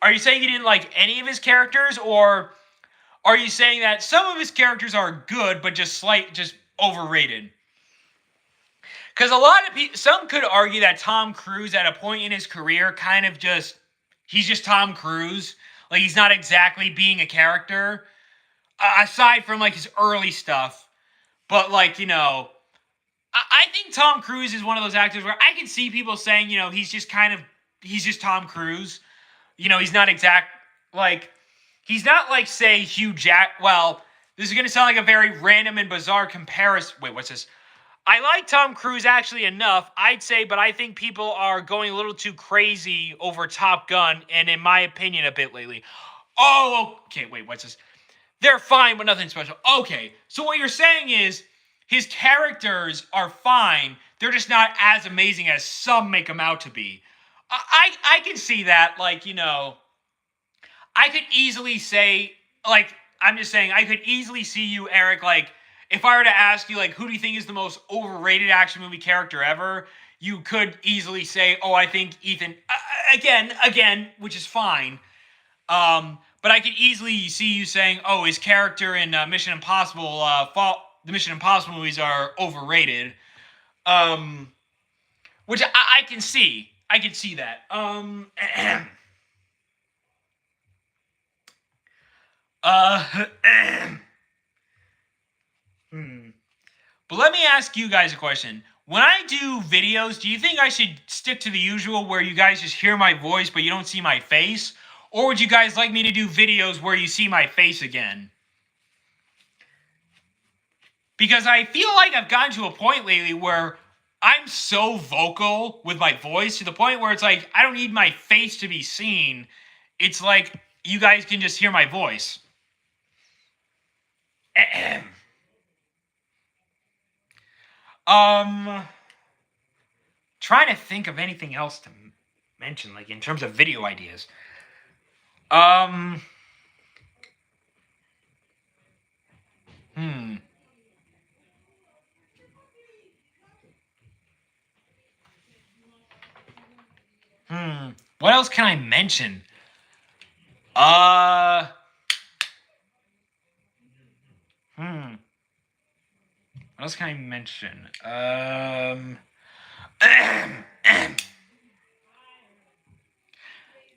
are you saying you didn't like any of his characters, or are you saying that some of his characters are good but just overrated? Because a lot of people, some could argue that Tom Cruise at a point in his career kind of he's just Tom Cruise. Like, he's not exactly being a character, aside from like his early stuff. But like, I think Tom Cruise is one of those actors where I can see people saying, he's just Tom Cruise. He's not he's not like, say, Hugh Jack. Well, this is going to sound like a very random and bizarre comparison. Wait, what's this? I like Tom Cruise actually enough, I'd say, but I think people are going a little too crazy over Top Gun, and in my opinion, a bit lately. Oh, okay, wait, what's this? They're fine, but nothing special. Okay, so what you're saying is his characters are fine. They're just not as amazing as some make them out to be. I can see that, like, I could easily say, like, I'm just saying, I could easily see you, Eric, like, if I were to ask you, like, who do you think is the most overrated action movie character ever, you could easily say, oh, I think Ethan, again, which is fine. But I could easily see you saying, oh, his character in Mission Impossible, the Mission Impossible movies are overrated. Which I can see. I can see that. But let me ask you guys a question. When I do videos, do you think I should stick to the usual where you guys just hear my voice but you don't see my face? Or would you guys like me to do videos where you see my face again? because I feel like I've gotten to a point lately where I'm so vocal with my voice to the point where it's like I don't need my face to be seen. It's like you guys can just hear my voice. Trying to think of anything else to mention, like in terms of video ideas. Hmm. What else can I mention? What else can I mention?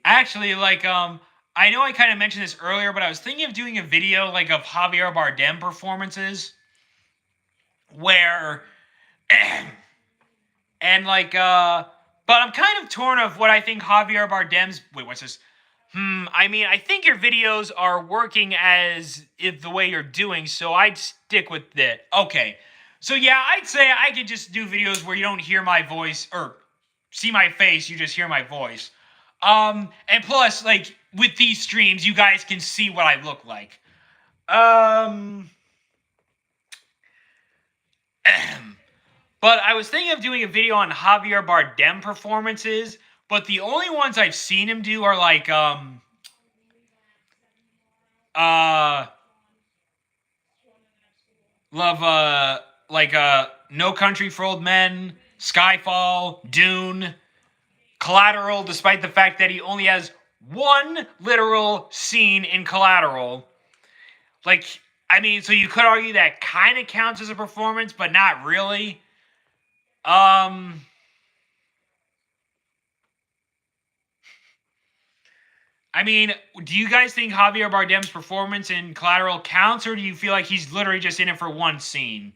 Actually, like, I know I kind of mentioned this earlier, but I was thinking of doing a video, like, of Javier Bardem performances where, and, like, but I'm kind of torn of what I think Javier Bardem's, wait, what's this? I mean, I think your videos are working as if the way you're doing, so I'd stick with that. Okay. So yeah, I'd say I could just do videos where you don't hear my voice or see my face, you just hear my voice. And plus, like, with these streams, you guys can see what I look like. But I was thinking of doing a video on Javier Bardem performances, but the only ones I've seen him do are like No Country for Old Men, Skyfall, Dune, Collateral, despite the fact that he only has one literal scene in Collateral. Like, I mean, so you could argue that kind of counts as a performance, but not really. I mean, do you guys think Javier Bardem's performance in Collateral counts, or do you feel like he's literally just in it for one scene?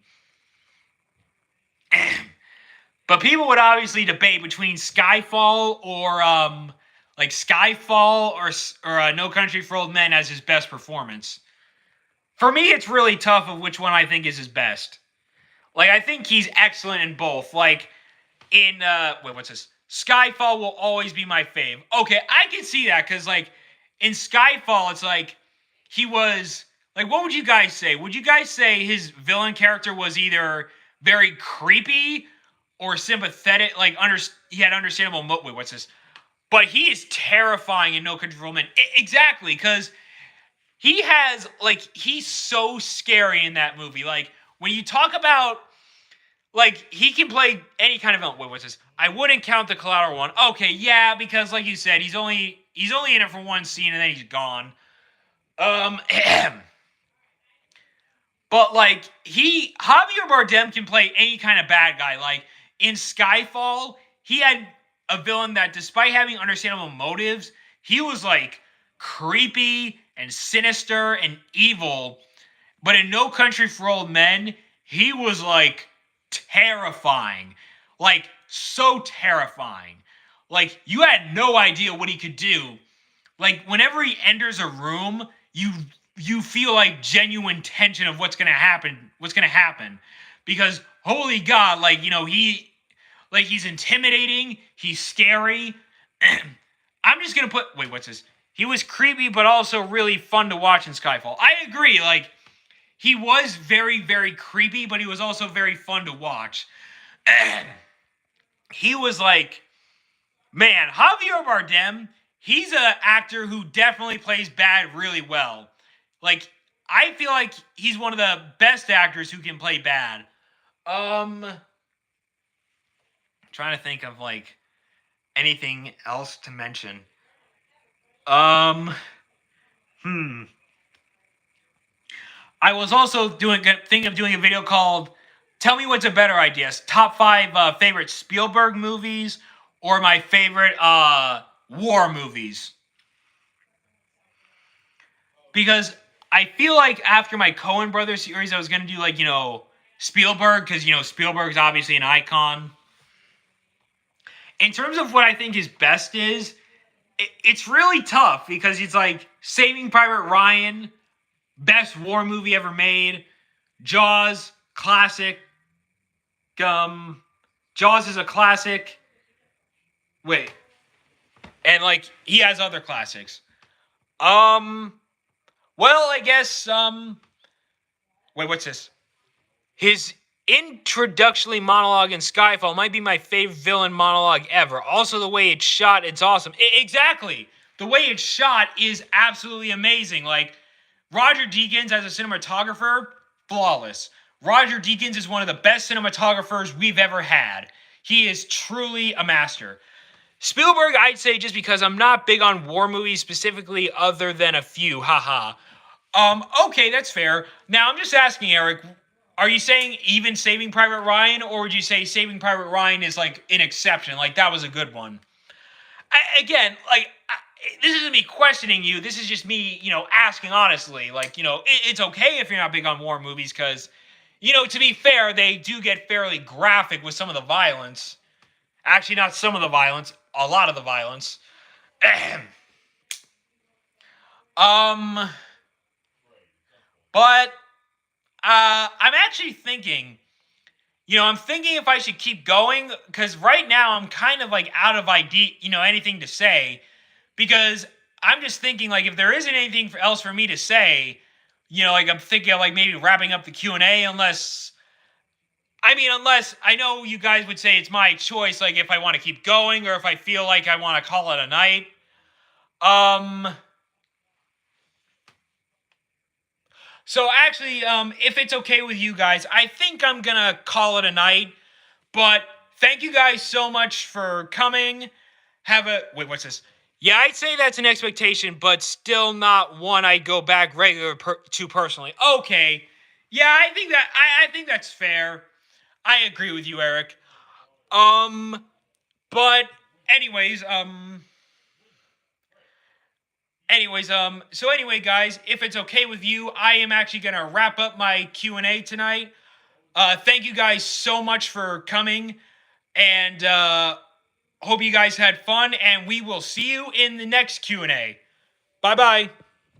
But people would obviously debate between Skyfall or No Country for Old Men as his best performance. For me, it's really tough of which one I think is his best. Like, I think he's excellent in both. Like, in what's this? Skyfall will always be my fave. Okay, I can see that because, like, in Skyfall, it's like he was like, what would you guys say? Would you guys say his villain character was either very creepy or sympathetic? Like, he had understandable wait, what's this? But he is terrifying in No Country for Old Men. Exactly, because he has, like, he's so scary in that movie. Like, when you talk about, like, he can play any kind of villain. Wait, what's this? I wouldn't count the Collateral one. Okay, yeah, because like you said, he's only in it for one scene and then he's gone. But like Javier Bardem can play any kind of bad guy. Like in Skyfall, he had a villain that, despite having understandable motives, he was like creepy and sinister and evil. But in No Country for Old Men, he was like terrifying. Like, so terrifying. Like, you had no idea what he could do. Like, whenever he enters a room, you feel like genuine tension of what's gonna happen. Because holy God, like, you know, he's intimidating, he's scary. I'm just gonna put what's this? He was creepy, but also really fun to watch in Skyfall. I agree, like, he was very, very creepy, but he was also very fun to watch. He was like, man, Javier Bardem, he's an actor who definitely plays bad really well. Like, I feel like he's one of the best actors who can play bad. Trying to think of, like, anything else to mention. I was also thinking of doing a video called "Tell Me What's a Better Idea: Top 5 Favorite Spielberg Movies or My Favorite War Movies." Because I feel like after my Coen Brothers series, I was gonna do, like, you know, Spielberg, because, you know, Spielberg's obviously an icon. In terms of what I think his best is, it's really tough because it's like Saving Private Ryan, best war movie ever made, Jaws, classic. Jaws is a classic. Wait. And, like, he has other classics. Well, I guess, wait, what's this? His introductory monologue in Skyfall might be my favorite villain monologue ever. Also, the way it's shot, it's awesome. Exactly. The way it's shot is absolutely amazing. Like, Roger Deakins as a cinematographer, flawless. Roger Deakins is one of the best cinematographers we've ever had. He is truly a master. Spielberg, I'd say just because I'm not big on war movies specifically other than a few, haha. Okay, that's fair. Now, I'm just asking, Eric, are you saying even Saving Private Ryan, or would you say Saving Private Ryan is, like, an exception? Like, that was a good one. This isn't me questioning you. This is just me, asking honestly. Like, it's okay if you're not big on war movies because, to be fair, they do get fairly graphic with some of the violence. Actually, not some of the violence, a lot of the violence. But I'm actually thinking, I'm thinking if I should keep going because right now I'm kind of like out of idea, anything to say because I'm just thinking like if there isn't anything else for me to say, like I'm thinking of like maybe wrapping up the Q&A unless I know you guys would say it's my choice, like if I want to keep going or if I feel like I want to call it a night. So actually, if it's okay with you guys, I think I'm gonna call it a night. But thank you guys so much for coming. Wait, what's this? Yeah, I'd say that's an expectation, but still not one I'd go back to personally. Okay. Yeah, I think that's fair. I agree with you, Eric. But anyways, so anyway, guys, if it's okay with you, I am actually gonna wrap up my Q&A tonight. Thank you guys so much for coming, and hope you guys had fun, and we will see you in the next Q&A. Bye-bye.